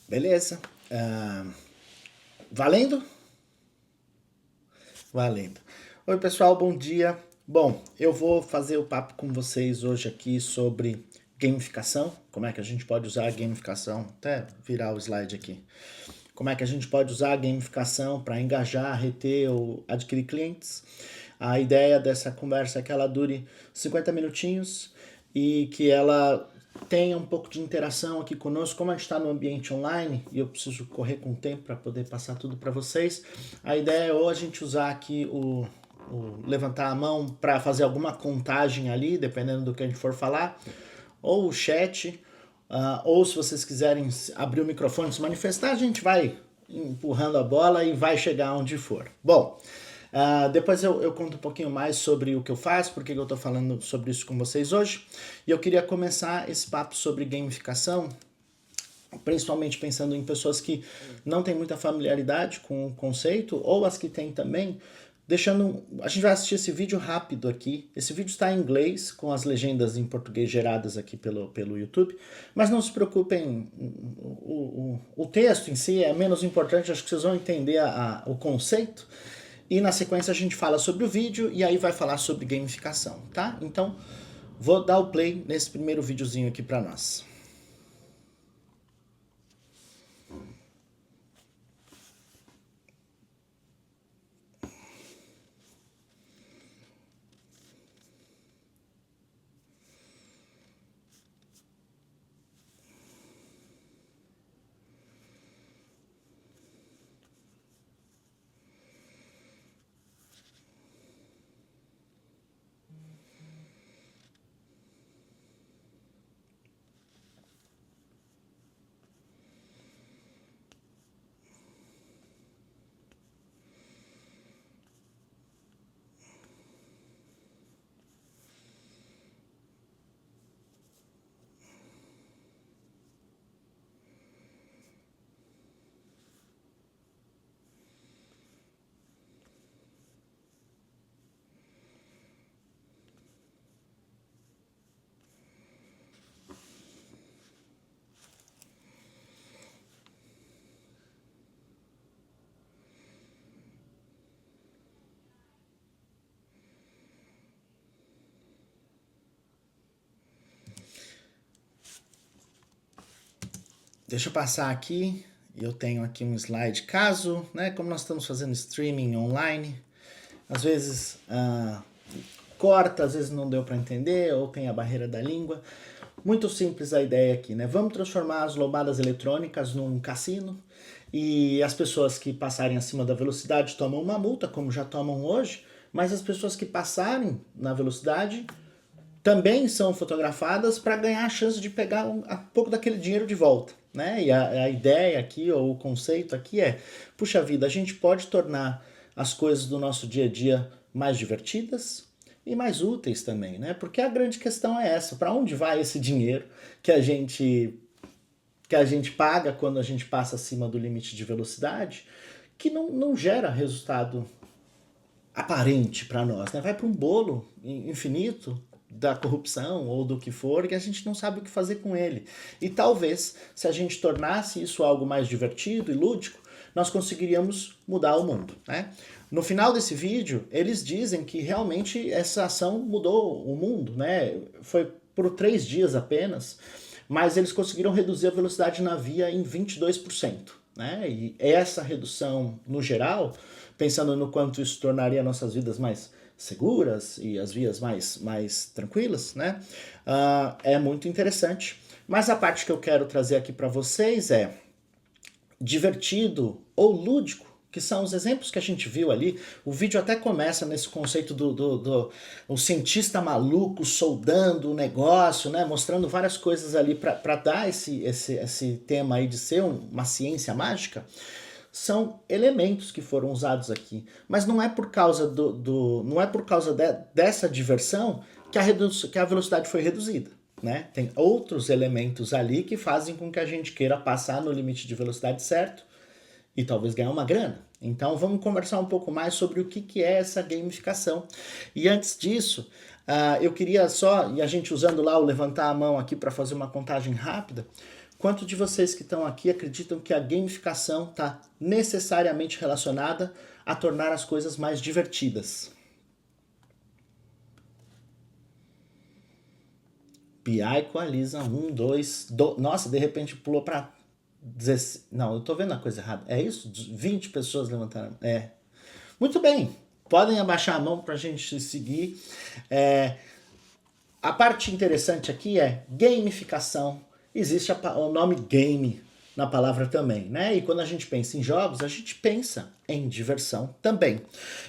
Beleza? Valendo? Valendo. Oi, pessoal, bom dia. Bom, eu vou fazer o papo com vocês hoje aqui sobre gamificação. Como é que a gente pode usar a gamificação? Até virar o slide aqui. Como é que a gente pode usar a gamificação para engajar, reter ou adquirir clientes? A ideia dessa conversa é que ela dure 50 minutinhos e que ela tenha um pouco de interação aqui conosco. Como a gente está no ambiente online e eu preciso correr com o tempo para poder passar tudo para vocês, a ideia é ou a gente usar aqui o levantar a mão para fazer alguma contagem ali, dependendo do que a gente for falar, ou o chat, ou se vocês quiserem abrir o microfone e se manifestar, a gente vai empurrando a bola e vai chegar onde for. Bom, depois eu conto um pouquinho mais sobre o que eu faço, porque eu estou falando sobre isso com vocês hoje. E eu queria começar esse papo sobre gamificação, principalmente pensando em pessoas que não têm muita familiaridade com o conceito, ou as que têm também, a gente vai assistir esse vídeo rápido aqui. Esse vídeo está em inglês, com as legendas em português geradas aqui pelo YouTube, mas não se preocupem, o texto em si é menos importante, acho que vocês vão entender o conceito. E na sequência a gente fala sobre o vídeo e aí vai falar sobre gamificação, tá? Então, vou dar o play nesse primeiro videozinho aqui para nós. Deixa eu passar aqui, eu tenho aqui um slide caso, né, como nós estamos fazendo streaming online, às vezes corta, às vezes não deu para entender, ou tem a barreira da língua. Muito simples a ideia aqui, né? Vamos transformar as lobadas eletrônicas num cassino e as pessoas que passarem acima da velocidade tomam uma multa, como já tomam hoje, mas as pessoas que passarem na velocidade também são fotografadas para ganhar a chance de pegar um pouco daquele dinheiro de volta, né? E a ideia aqui, ou o conceito aqui é, puxa vida, a gente pode tornar as coisas do nosso dia a dia mais divertidas e mais úteis também, né? Porque a grande questão é essa, para onde vai esse dinheiro que a gente paga quando a gente passa acima do limite de velocidade, que não gera resultado aparente para nós, né? Vai para um bolo infinito da corrupção ou do que for, que a gente não sabe o que fazer com ele. E talvez, se a gente tornasse isso algo mais divertido e lúdico, nós conseguiríamos mudar o mundo, né? No final desse vídeo, eles dizem que realmente essa ação mudou o mundo, né? Foi por 3 dias apenas, mas eles conseguiram reduzir a velocidade na via em 22%, né? E essa redução, no geral, pensando no quanto isso tornaria nossas vidas mais seguras e as vias mais tranquilas, né? É muito interessante. Mas a parte que eu quero trazer aqui para vocês é divertido ou lúdico, que são os exemplos que a gente viu ali. O vídeo até começa nesse conceito do o cientista maluco soldando o negócio, né? Mostrando várias coisas ali para dar esse tema aí de ser uma ciência mágica. São elementos que foram usados aqui, mas não é por causa não é por causa dessa diversão que a velocidade foi reduzida, né? Tem outros elementos ali que fazem com que a gente queira passar no limite de velocidade certo e talvez ganhar uma grana. Então vamos conversar um pouco mais sobre o que é essa gamificação. E antes disso, eu queria só, e a gente usando lá o levantar a mão aqui para fazer uma contagem rápida, quanto de vocês que estão aqui acreditam que a gamificação está necessariamente relacionada a tornar as coisas mais divertidas? BI equaliza 1, 2, nossa, de repente pulou para 16, não, eu tô vendo a coisa errada, é isso? 20 pessoas levantaram, muito bem, podem abaixar a mão para a gente seguir. A parte interessante aqui é gamificação, existe o nome game na palavra também, né? E quando a gente pensa em jogos, a gente pensa em diversão também.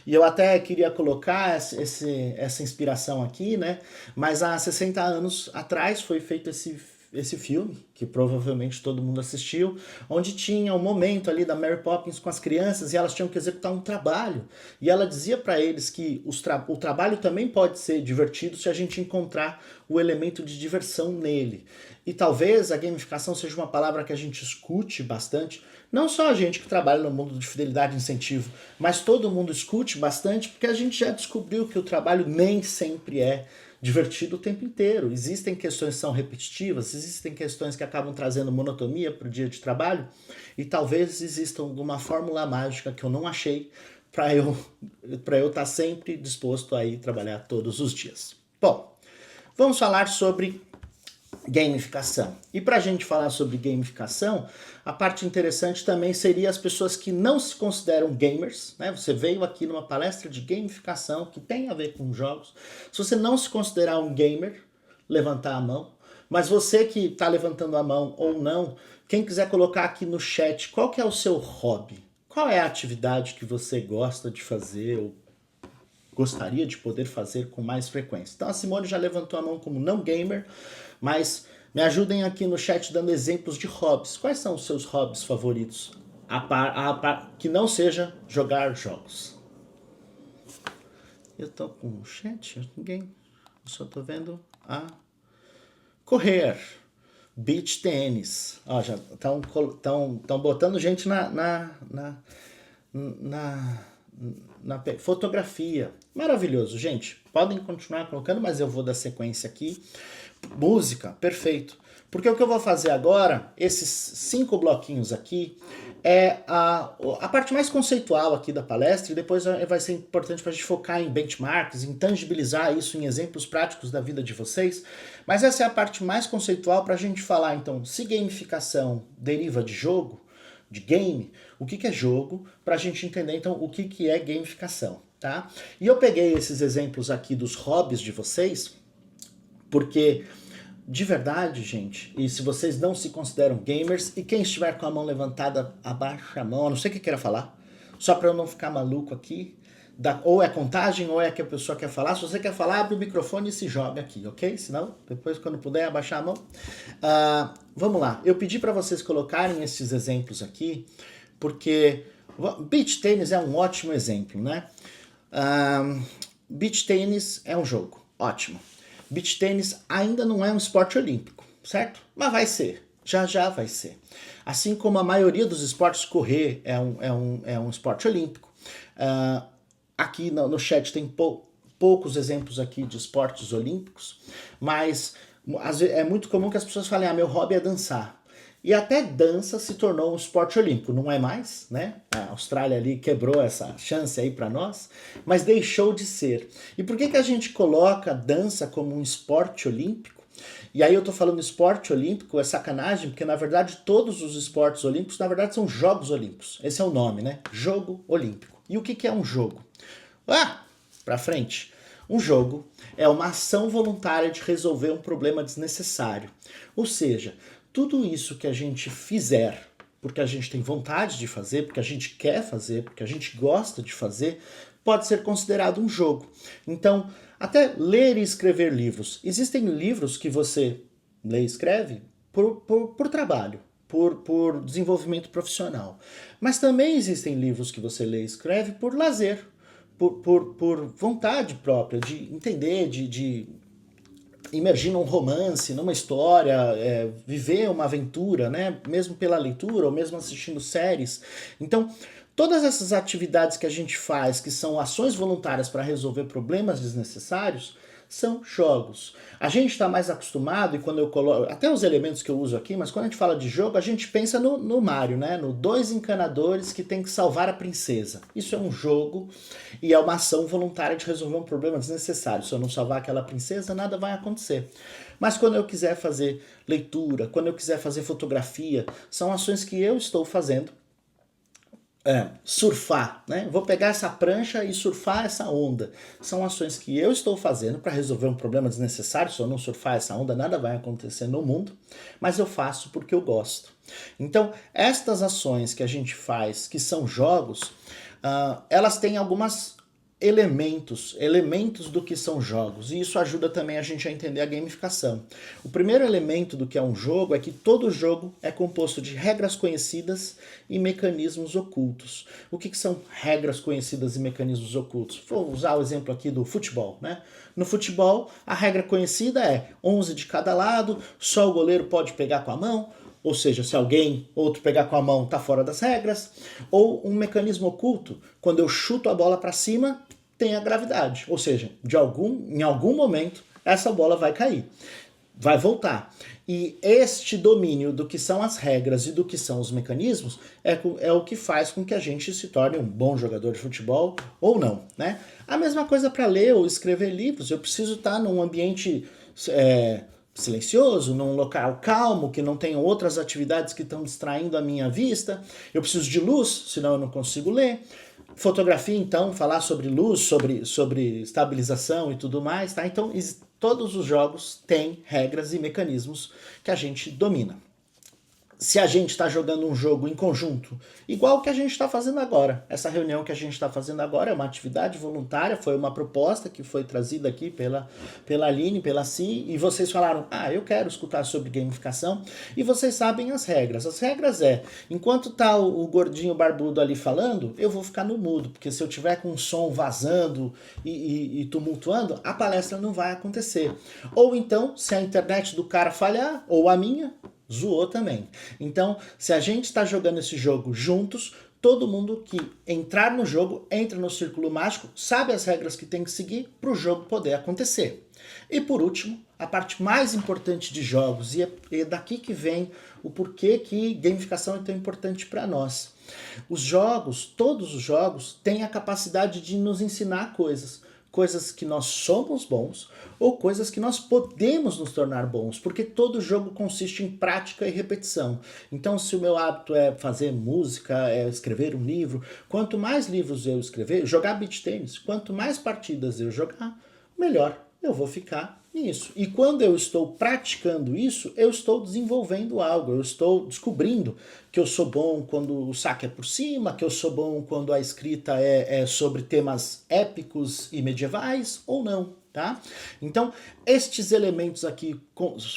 E eu até queria colocar essa inspiração aqui, né? Mas há 60 anos atrás foi feito esse filme, que provavelmente todo mundo assistiu, onde tinha um momento ali da Mary Poppins com as crianças e elas tinham que executar um trabalho. E ela dizia para eles que o trabalho também pode ser divertido se a gente encontrar o elemento de diversão nele. E talvez a gamificação seja uma palavra que a gente escute bastante, não só a gente que trabalha no mundo de fidelidade e incentivo, mas todo mundo escute bastante, porque a gente já descobriu que o trabalho nem sempre é divertido o tempo inteiro. Existem questões que são repetitivas, existem questões que acabam trazendo monotonia para o dia de trabalho, e talvez exista alguma fórmula mágica que eu não achei para eu estar sempre disposto a ir trabalhar todos os dias. Bom, vamos falar sobre gamificação. E para a gente falar sobre gamificação, a parte interessante também seria as pessoas que não se consideram gamers, né? Você veio aqui numa palestra de gamificação que tem a ver com jogos. Se você não se considerar um gamer, levantar a mão. Mas você que está levantando a mão ou não, quem quiser colocar aqui no chat qual que é o seu hobby? Qual é a atividade que você gosta de fazer ou gostaria de poder fazer com mais frequência? Então a Simone já levantou a mão como não gamer, mas me ajudem aqui no chat dando exemplos de hobbies. Quais são os seus hobbies favoritos? Que não seja jogar jogos. Eu tô com o chat? Ninguém. Eu só tô vendo correr. Beach tênis. Ó, já estão botando gente na fotografia. Maravilhoso, gente. Podem continuar colocando, mas eu vou dar sequência aqui. Música, perfeito. Porque o que eu vou fazer agora, esses 5 bloquinhos aqui, é a parte mais conceitual aqui da palestra, e depois vai ser importante para a gente focar em benchmarks, em tangibilizar isso em exemplos práticos da vida de vocês. Mas essa é a parte mais conceitual para a gente falar, então, se gamificação deriva de jogo, de game, o que é jogo, para a gente entender, então, o que é gamificação, tá? E eu peguei esses exemplos aqui dos hobbies de vocês, porque, de verdade, gente, e se vocês não se consideram gamers, e quem estiver com a mão levantada, abaixa a mão, eu não sei o que queira falar, só para eu não ficar maluco aqui, ou é contagem, ou é que a pessoa quer falar. Se você quer falar, abre o microfone e se joga aqui, ok? Senão, depois quando puder, abaixar a mão. Vamos lá, eu pedi para vocês colocarem esses exemplos aqui, porque beach tênis é um ótimo exemplo, né? Beach tênis é um jogo, ótimo. Beach tênis ainda não é um esporte olímpico, certo? Mas vai ser, já vai ser. Assim como a maioria dos esportes, correr é um esporte olímpico. Aqui no chat tem poucos exemplos aqui de esportes olímpicos, mas é muito comum que as pessoas falem, meu hobby é dançar. E até dança se tornou um esporte olímpico, não é mais, né? A Austrália ali quebrou essa chance aí para nós, mas deixou de ser. E por que a gente coloca dança como um esporte olímpico? E aí eu tô falando esporte olímpico, é sacanagem, porque na verdade todos os esportes olímpicos, na verdade são Jogos Olímpicos. Esse é o nome, né? Jogo Olímpico. E o que é um jogo? Pra frente. Um jogo é uma ação voluntária de resolver um problema desnecessário. Ou seja, tudo isso que a gente fizer, porque a gente tem vontade de fazer, porque a gente quer fazer, porque a gente gosta de fazer, pode ser considerado um jogo. Então, até ler e escrever livros. Existem livros que você lê e escreve por trabalho, por desenvolvimento profissional. Mas também existem livros que você lê e escreve por lazer, por vontade própria, de entender, de imergir num romance, numa história, viver uma aventura, né? Mesmo pela leitura ou mesmo assistindo séries. Então, todas essas atividades que a gente faz, que são ações voluntárias para resolver problemas desnecessários, são jogos. A gente está mais acostumado, e quando eu coloco, até os elementos que eu uso aqui, mas quando a gente fala de jogo, a gente pensa no Mario, né? No dois encanadores que tem que salvar a princesa. Isso é um jogo e é uma ação voluntária de resolver um problema desnecessário. Se eu não salvar aquela princesa, nada vai acontecer. Mas quando eu quiser fazer leitura, quando eu quiser fazer fotografia, são ações que eu estou fazendo. Surfar, né? Vou pegar essa prancha e surfar essa onda. São ações que eu estou fazendo para resolver um problema desnecessário. Se eu não surfar essa onda, nada vai acontecer no mundo, mas eu faço porque eu gosto. Então, estas ações que a gente faz, que são jogos, elas têm algumas elementos do que são jogos, e isso ajuda também a gente a entender a gamificação. O primeiro elemento do que é um jogo é que todo jogo é composto de regras conhecidas e mecanismos ocultos. O que são regras conhecidas e mecanismos ocultos? Vou usar o exemplo aqui do futebol, né? No futebol, a regra conhecida é 11 de cada lado, só o goleiro pode pegar com a mão, ou seja, se outro pegar com a mão, tá fora das regras. Ou um mecanismo oculto, quando eu chuto a bola para cima, tem a gravidade. Ou seja, em algum momento, essa bola vai cair, vai voltar. E este domínio do que são as regras e do que são os mecanismos é o que faz com que a gente se torne um bom jogador de futebol ou não, né? A mesma coisa para ler ou escrever livros. Eu preciso estar num ambiente silencioso, num local calmo, que não tenham outras atividades que estão distraindo a minha vista. Eu preciso de luz, senão eu não consigo ler. Fotografia, então, falar sobre luz, sobre estabilização e tudo mais, tá? Então, todos os jogos têm regras e mecanismos que a gente domina. Se a gente está jogando um jogo em conjunto, igual o que a gente está fazendo agora. Essa reunião que a gente está fazendo agora é uma atividade voluntária, foi uma proposta que foi trazida aqui pela Aline, pela Si, e vocês falaram, eu quero escutar sobre gamificação, e vocês sabem as regras. As regras enquanto tá o gordinho barbudo ali falando, eu vou ficar no mudo, porque se eu tiver com um som vazando e tumultuando, a palestra não vai acontecer. Ou então, se a internet do cara falhar, ou a minha, zoou também. Então, se a gente está jogando esse jogo juntos, todo mundo que entrar no jogo, entra no círculo mágico, sabe as regras que tem que seguir para o jogo poder acontecer. E por último, a parte mais importante de jogos, e é daqui que vem o porquê que gamificação é tão importante para nós. Os jogos, todos os jogos, têm a capacidade de nos ensinar coisas que nós somos bons ou coisas que nós podemos nos tornar bons, porque todo jogo consiste em prática e repetição. Então, se o meu hábito é fazer música, é escrever um livro, quanto mais livros eu escrever, jogar beach tênis, quanto mais partidas eu jogar, melhor eu vou ficar nisso. E quando eu estou praticando isso, eu estou desenvolvendo algo, eu estou descobrindo que eu sou bom quando o saque é por cima, que eu sou bom quando a escrita é sobre temas épicos e medievais, ou não, tá? Então, estes elementos aqui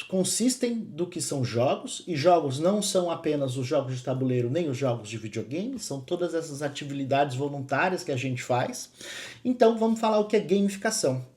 consistem do que são jogos, e jogos não são apenas os jogos de tabuleiro, nem os jogos de videogame, são todas essas atividades voluntárias que a gente faz. Então, vamos falar o que é gamificação.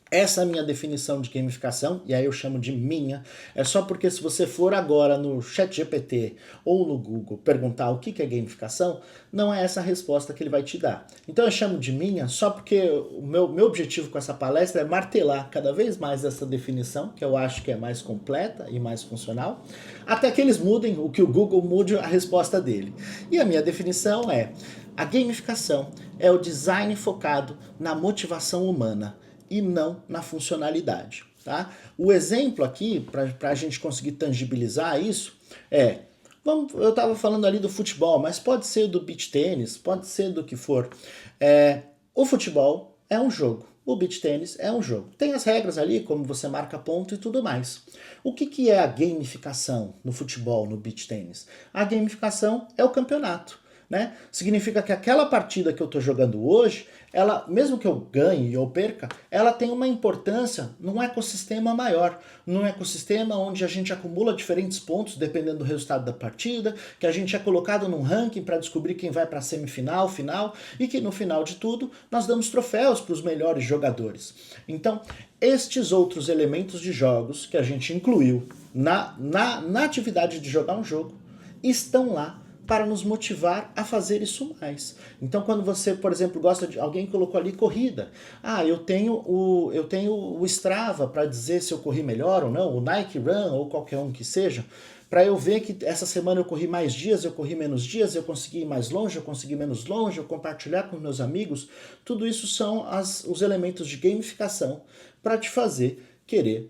Essa é a minha definição de gamificação, e aí eu chamo de minha, é só porque se você for agora no ChatGPT ou no Google perguntar o que é gamificação, não é essa a resposta que ele vai te dar. Então eu chamo de minha só porque o meu objetivo com essa palestra é martelar cada vez mais essa definição, que eu acho que é mais completa e mais funcional, até que eles mudem, o que o Google mude a resposta dele. E a minha definição é: a gamificação é o design focado na motivação humana e não na funcionalidade, tá? O exemplo aqui, para a gente conseguir tangibilizar isso, eu estava falando ali do futebol, mas pode ser do beach tênis, pode ser do que for. O futebol é um jogo, o beach tênis é um jogo. Tem as regras ali, como você marca ponto e tudo mais. O que é a gamificação no futebol, no beach tênis? A gamificação é o campeonato, né? Significa que aquela partida que eu estou jogando hoje, ela, mesmo que eu ganhe ou perca, ela tem uma importância num ecossistema maior, num ecossistema onde a gente acumula diferentes pontos dependendo do resultado da partida, que a gente é colocado num ranking para descobrir quem vai para a semifinal, final, e que no final de tudo nós damos troféus para os melhores jogadores. Então, estes outros elementos de jogos que a gente incluiu na atividade de jogar um jogo estão lá para nos motivar a fazer isso mais. Então, quando você, por exemplo, gosta de... Alguém colocou ali corrida. Ah, eu tenho o Strava para dizer se eu corri melhor ou não, o Nike Run ou qualquer um que seja, para eu ver que essa semana eu corri mais dias, eu corri menos dias, eu consegui ir mais longe, eu consegui menos longe, eu compartilhar com meus amigos. Tudo isso são os elementos de gamificação para te fazer querer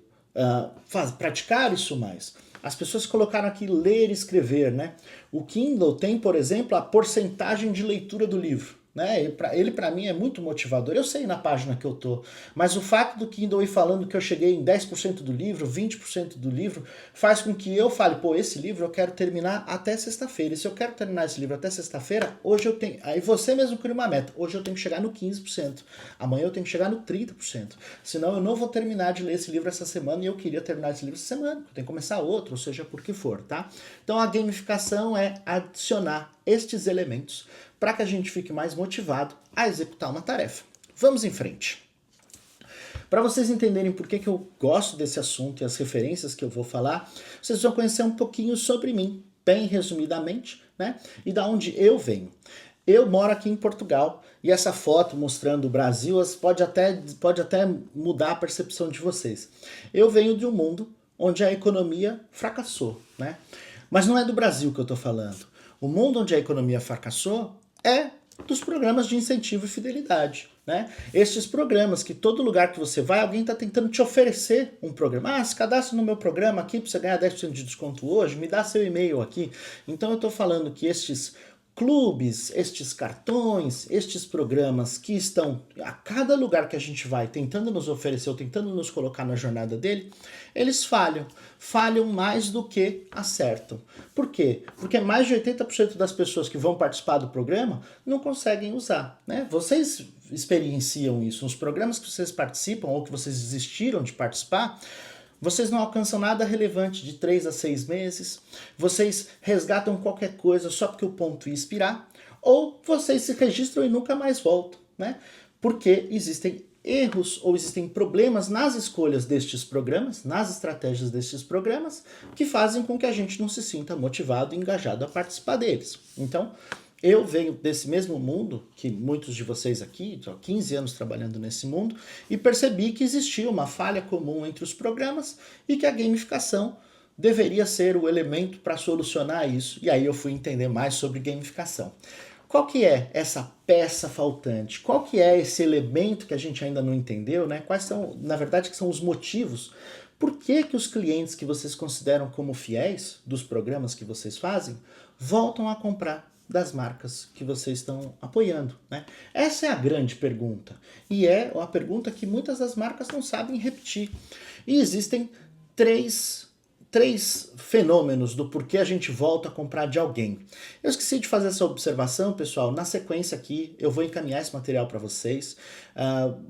praticar isso mais. As pessoas colocaram aqui ler e escrever, né? O Kindle tem, por exemplo, a porcentagem de leitura do livro. Né? Ele para mim é muito motivador. Eu sei na página que eu tô, mas o fato do Kindle ir falando que eu cheguei em 10% do livro, 20% do livro, faz com que eu fale, pô, esse livro eu quero terminar até sexta-feira. E se eu quero terminar esse livro até sexta-feira, hoje eu tenho... Aí você mesmo cria uma meta. Hoje eu tenho que chegar no 15%. Amanhã eu tenho que chegar no 30%. Senão eu não vou terminar de ler esse livro essa semana e eu queria terminar esse livro essa semana. Eu tenho que começar outro, ou seja, por que for, tá? Então a gamificação é adicionar estes elementos para que a gente fique mais motivado a executar uma tarefa. Vamos em frente. Para vocês entenderem por que eu gosto desse assunto e as referências que eu vou falar, vocês vão conhecer um pouquinho sobre mim, bem resumidamente, né? E da onde eu venho. Eu moro aqui em Portugal e essa foto mostrando o Brasil pode até mudar a percepção de vocês. Eu venho de um mundo onde a economia fracassou, né? Mas não é do Brasil que eu estou falando. O mundo onde a economia fracassou é dos programas de incentivo e fidelidade, né? Estes programas que todo lugar que você vai, alguém está tentando te oferecer um programa. Ah, se cadastra no meu programa aqui para você ganhar 10% de desconto hoje, me dá seu e-mail aqui. Então eu estou falando que estes clubes, estes cartões, estes programas que estão a cada lugar que a gente vai tentando nos oferecer ou tentando nos colocar na jornada dele, eles falham. Falham mais do que acertam. Por quê? Porque mais de 80% das pessoas que vão participar do programa não conseguem usar, né? Vocês experienciam isso. Nos programas que vocês participam ou que vocês desistiram de participar, vocês não alcançam nada relevante de 3 a 6 meses, vocês resgatam qualquer coisa só porque o ponto ia expirar, ou vocês se registram e nunca mais voltam, né? Porque existem erros ou existem problemas nas escolhas destes programas, nas estratégias destes programas, que fazem com que a gente não se sinta motivado e engajado a participar deles. Então, eu venho desse mesmo mundo, que muitos de vocês aqui, estou há 15 anos trabalhando nesse mundo, e percebi que existia uma falha comum entre os programas e que a gamificação deveria ser o elemento para solucionar isso. E aí eu fui entender mais sobre gamificação. Qual que é essa peça faltante? Qual que é esse elemento que a gente ainda não entendeu, né? Quais são, na verdade, que são os motivos? Por que que os clientes que vocês consideram como fiéis dos programas que vocês fazem voltam a comprar das marcas que vocês estão apoiando, né? Essa é a grande pergunta. E é a pergunta que muitas das marcas não sabem repetir. E existem três fenômenos do porquê a gente volta a comprar de alguém. Eu esqueci de fazer essa observação, pessoal. Na sequência aqui, eu vou encaminhar esse material para vocês.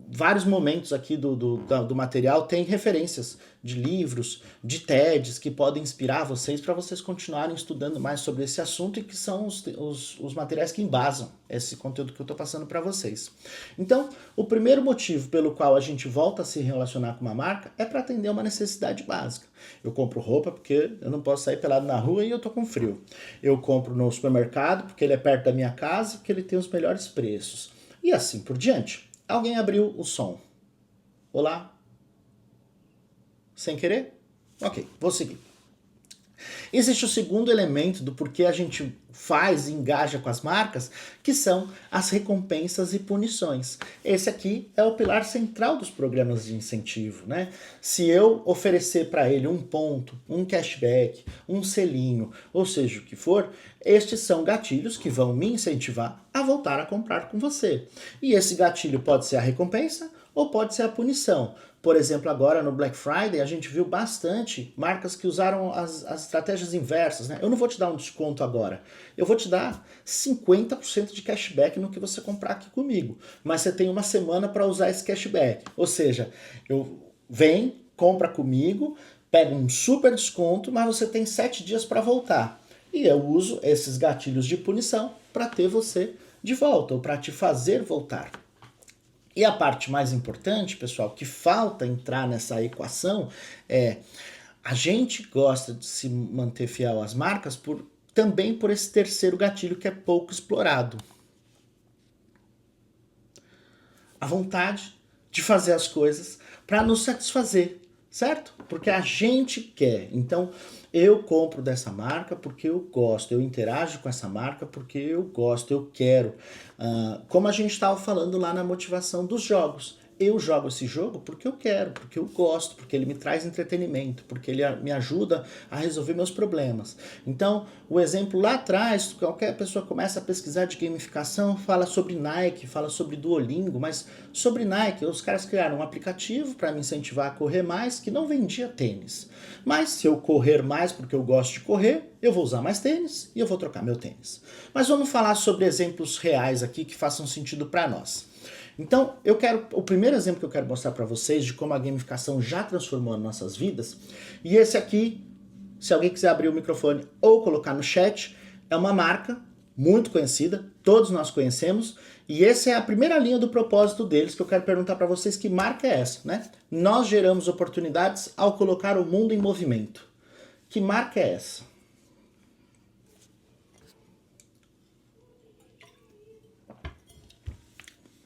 Vários momentos aqui do material tem referências de livros, de TEDs que podem inspirar vocês para vocês continuarem estudando mais sobre esse assunto e que são os materiais que embasam esse conteúdo que eu estou passando para vocês. Então, o primeiro motivo pelo qual a gente volta a se relacionar com uma marca é para atender uma necessidade básica. Eu compro roupa porque eu não posso sair pelado na rua e eu tô com frio. Eu compro no supermercado porque ele é perto da minha casa e porque ele tem os melhores preços. E assim por diante. Alguém abriu o som. Olá? Sem querer? Ok, vou seguir. Existe o segundo elemento do porquê a gente faz e engaja com as marcas, que são as recompensas e punições. Esse aqui é o pilar central dos programas de incentivo, né? Se eu oferecer para ele um ponto, um cashback, um selinho, ou seja o que for, estes são gatilhos que vão me incentivar a voltar a comprar com você. E esse gatilho pode ser a recompensa ou pode ser a punição. Por exemplo, agora no Black Friday a gente viu bastante marcas que usaram as estratégias inversas, né? Eu não vou te dar um desconto agora, eu vou te dar 50% de cashback no que você comprar aqui comigo, mas você tem uma semana para usar esse cashback. Ou seja, vem, compra comigo, pega um super desconto, mas você tem 7 dias para voltar. E eu uso esses gatilhos de punição para ter você de volta, ou para te fazer voltar. E a parte mais importante, pessoal, que falta entrar nessa equação é a gente gosta de se manter fiel às marcas por também por esse terceiro gatilho que é pouco explorado. A vontade de fazer as coisas para nos satisfazer, certo? Porque a gente quer. Então, eu compro dessa marca porque eu gosto, eu interajo com essa marca porque eu gosto, eu quero. Como a gente estava falando lá na motivação dos jogos. Eu jogo esse jogo porque eu quero, porque eu gosto, porque ele me traz entretenimento, porque ele me ajuda a resolver meus problemas. Então, o exemplo lá atrás, qualquer pessoa começa a pesquisar de gamificação, fala sobre Nike, fala sobre Duolingo, mas sobre Nike, os caras criaram um aplicativo para me incentivar a correr mais, que não vendia tênis. Mas se eu correr mais porque eu gosto de correr, eu vou usar mais tênis e eu vou trocar meu tênis. Mas vamos falar sobre exemplos reais aqui que façam sentido para nós. Então, o primeiro exemplo que eu quero mostrar para vocês de como a gamificação já transformou as nossas vidas, e esse aqui, se alguém quiser abrir o microfone ou colocar no chat, é uma marca muito conhecida, todos nós conhecemos, e essa é a primeira linha do propósito deles que eu quero perguntar para vocês que marca é essa, né? Nós geramos oportunidades ao colocar o mundo em movimento. Que marca é essa?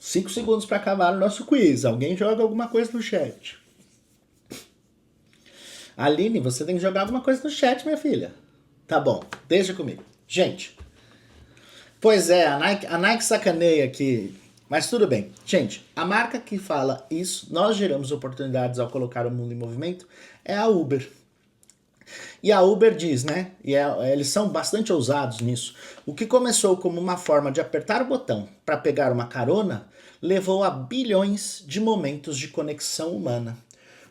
Cinco segundos para acabar o nosso quiz. Alguém joga alguma coisa no chat. Aline, você tem que jogar alguma coisa no chat, minha filha. Tá bom, deixa comigo. Gente, pois é, a Nike sacaneia aqui, mas tudo bem. Gente, a marca que fala isso, nós geramos oportunidades ao colocar o mundo em movimento, é a Uber. E a Uber diz, né? Eles são bastante ousados nisso. O que começou como uma forma de apertar o botão para pegar uma carona, levou a bilhões de momentos de conexão humana.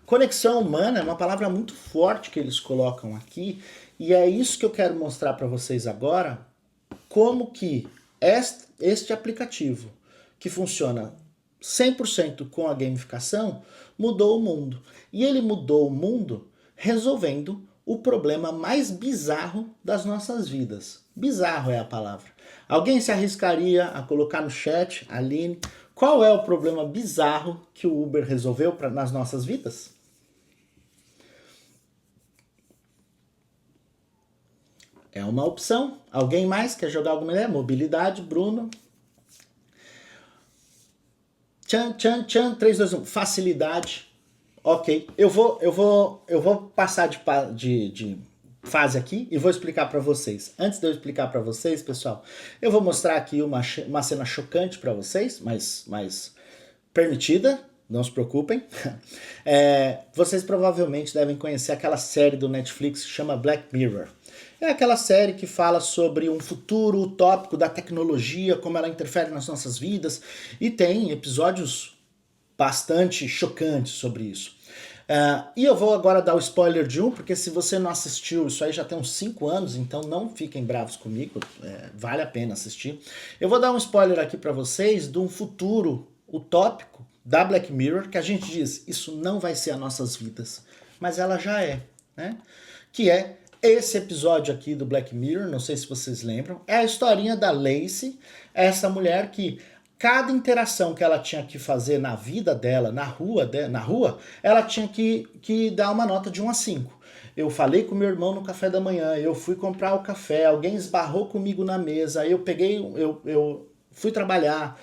Conexão humana é uma palavra muito forte que eles colocam aqui, e é isso que eu quero mostrar para vocês agora, como que este aplicativo, que funciona 100% com a gamificação, mudou o mundo. E ele mudou o mundo resolvendo o problema mais bizarro das nossas vidas. Bizarro é a palavra. Alguém se arriscaria a colocar no chat, Aline, qual é o problema bizarro que o Uber resolveu nas nossas vidas? É uma opção. Alguém mais quer jogar alguma ideia? Mobilidade, Bruno. Tchan, 3, 2, 1. Facilidade. Ok. Eu vou passar de fase aqui e vou explicar para vocês. Antes de eu explicar para vocês, pessoal, eu vou mostrar aqui uma cena chocante para vocês, mas permitida, não se preocupem. Vocês provavelmente devem conhecer aquela série do Netflix que chama Black Mirror. É aquela série que fala sobre um futuro utópico da tecnologia, como ela interfere nas nossas vidas, e tem episódios bastante chocantes sobre isso. E eu vou agora dar o spoiler de um, porque se você não assistiu, isso aí já tem uns 5 anos, então não fiquem bravos comigo, vale a pena assistir. Eu vou dar um spoiler aqui para vocês de um futuro utópico da Black Mirror, que a gente diz, isso não vai ser as nossas vidas, mas ela já é, né? Que é esse episódio aqui do Black Mirror, não sei se vocês lembram, é a historinha da Lacey, essa mulher que cada interação que ela tinha que fazer na vida dela, na rua, ela tinha que dar uma nota de 1 a 5. Eu falei com meu irmão no café da manhã, eu fui comprar o café, alguém esbarrou comigo na mesa, eu fui trabalhar.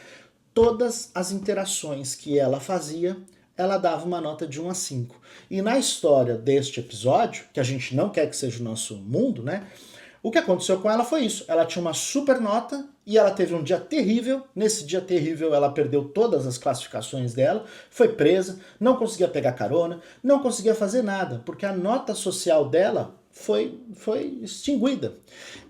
Todas as interações que ela fazia, ela dava uma nota de 1 a 5. E na história deste episódio, que a gente não quer que seja o nosso mundo, né? O que aconteceu com ela foi isso. Ela tinha uma super nota e ela teve um dia terrível. Nesse dia terrível ela perdeu todas as classificações dela, foi presa, não conseguia pegar carona, não conseguia fazer nada, porque a nota social dela foi extinguida.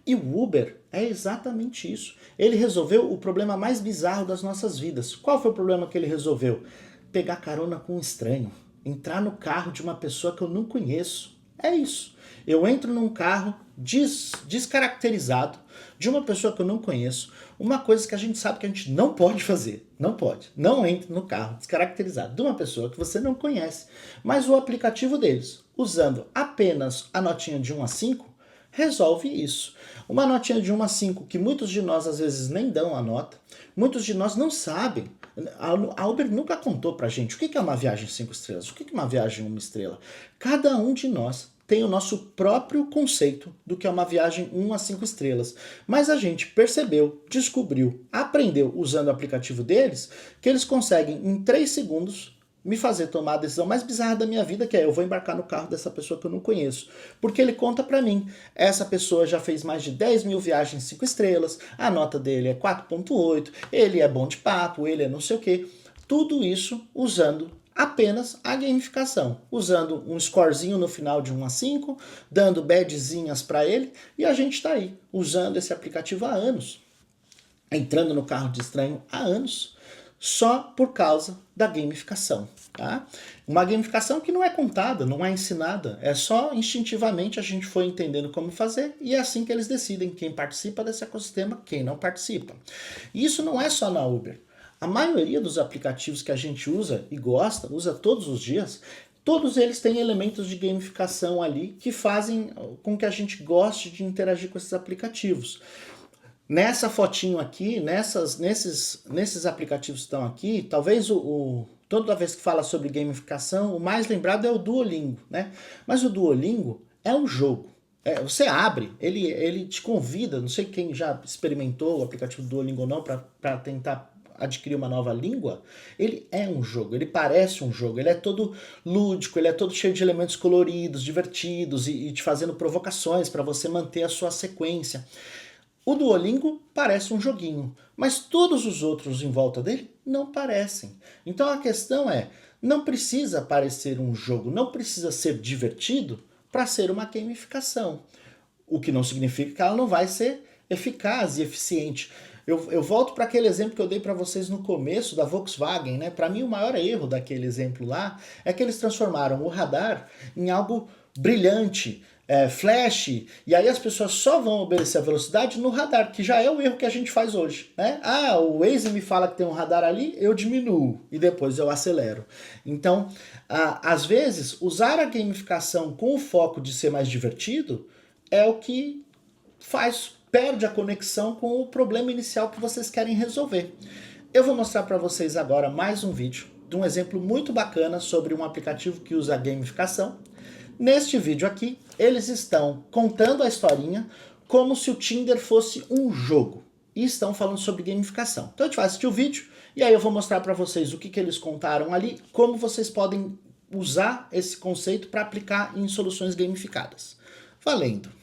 E o Uber é exatamente isso. Ele resolveu o problema mais bizarro das nossas vidas. Qual foi o problema que ele resolveu? Pegar carona com um estranho. Entrar no carro de uma pessoa que eu não conheço. É isso. Eu entro num carro descaracterizado de uma pessoa que eu não conheço. Uma coisa que a gente sabe que a gente não pode fazer. Não pode. Não entre no carro descaracterizado de uma pessoa que você não conhece. Mas o aplicativo deles, usando apenas a notinha de 1 a 5, resolve isso. Uma notinha de 1 a 5 que muitos de nós às vezes nem dão a nota. Muitos de nós não sabem. A Uber nunca contou pra gente o que é uma viagem 5 estrelas, o que é uma viagem 1 estrela. Cada um de nós tem o nosso próprio conceito do que é uma viagem 1 a 5 estrelas. Mas a gente percebeu, descobriu, aprendeu usando o aplicativo deles, que eles conseguem em 3 segundos me fazer tomar a decisão mais bizarra da minha vida, que é eu vou embarcar no carro dessa pessoa que eu não conheço. Porque ele conta pra mim, essa pessoa já fez mais de 10 mil viagens 5 estrelas, a nota dele é 4.8, ele é bom de papo, ele é não sei o quê. Tudo isso usando apenas a gamificação, usando um scorezinho no final de 1 a 5, dando badzinhas para ele, e a gente está aí, usando esse aplicativo há anos, entrando no carro de estranho há anos, só por causa da gamificação. Tá? Uma gamificação que não é contada, não é ensinada, é só instintivamente a gente foi entendendo como fazer e é assim que eles decidem quem participa desse ecossistema, quem não participa. E isso não é só na Uber. A maioria dos aplicativos que a gente usa e gosta, usa todos os dias, todos eles têm elementos de gamificação ali que fazem com que a gente goste de interagir com esses aplicativos. Nessa fotinho aqui, nesses aplicativos que estão aqui, talvez toda vez que fala sobre gamificação, o mais lembrado é o Duolingo, né? Mas o Duolingo é um jogo. Você abre, ele te convida, não sei quem já experimentou o aplicativo do Duolingo ou não para tentar adquirir uma nova língua, ele é um jogo, ele parece um jogo, ele é todo lúdico, ele é todo cheio de elementos coloridos, divertidos e te fazendo provocações para você manter a sua sequência. O Duolingo parece um joguinho, mas todos os outros em volta dele não parecem. Então a questão é, não precisa parecer um jogo, não precisa ser divertido para ser uma gamificação. O que não significa que ela não vai ser eficaz e eficiente. Eu volto para aquele exemplo que eu dei para vocês no começo da Volkswagen, né? Para mim o maior erro daquele exemplo lá é que eles transformaram o radar em algo brilhante, flash, e aí as pessoas só vão obedecer a velocidade no radar, que já é o erro que a gente faz hoje, né? Ah, o Waze me fala que tem um radar ali, eu diminuo e depois eu acelero. Então, às vezes, usar a gamificação com o foco de ser mais divertido é o que perde a conexão com o problema inicial que vocês querem resolver. Eu vou mostrar para vocês agora mais um vídeo de um exemplo muito bacana sobre um aplicativo que usa gamificação. Neste vídeo aqui, eles estão contando a historinha como se o Tinder fosse um jogo. E estão falando sobre gamificação. Então a gente vai assistir o vídeo e aí eu vou mostrar para vocês o que eles contaram ali, como vocês podem usar esse conceito para aplicar em soluções gamificadas. Valendo!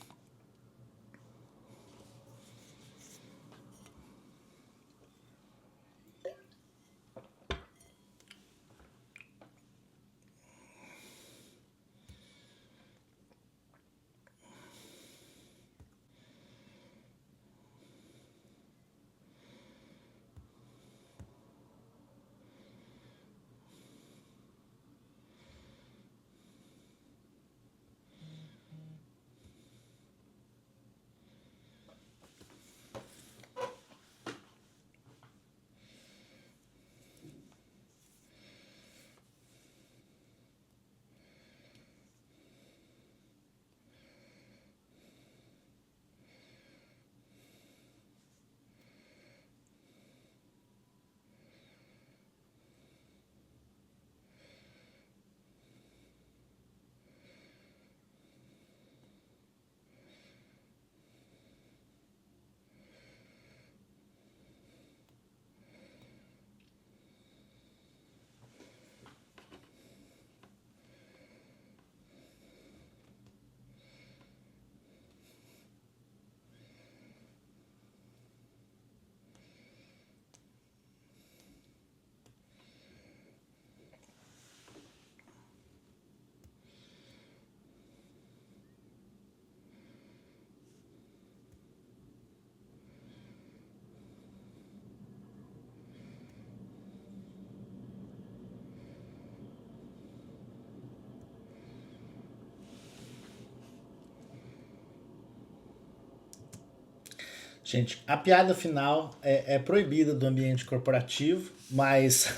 Gente, a piada final é proibida do ambiente corporativo, mas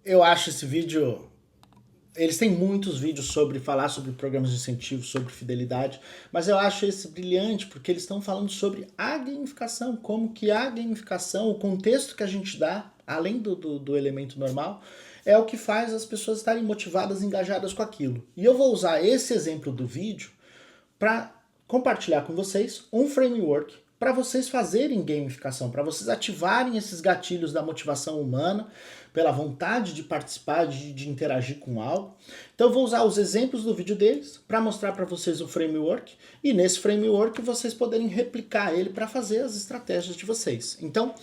eu acho esse vídeo... Eles têm muitos vídeos sobre falar sobre programas de incentivo, sobre fidelidade, mas eu acho esse brilhante porque eles estão falando sobre a gamificação, como que a gamificação, o contexto que a gente dá, além do elemento normal, é o que faz as pessoas estarem motivadas, engajadas com aquilo. E eu vou usar esse exemplo do vídeo para compartilhar com vocês um framework para vocês fazerem gamificação, para vocês ativarem esses gatilhos da motivação humana, pela vontade de participar, de interagir com algo. Então eu vou usar os exemplos do vídeo deles para mostrar para vocês o framework, e nesse framework vocês poderem replicar ele para fazer as estratégias de vocês. Então,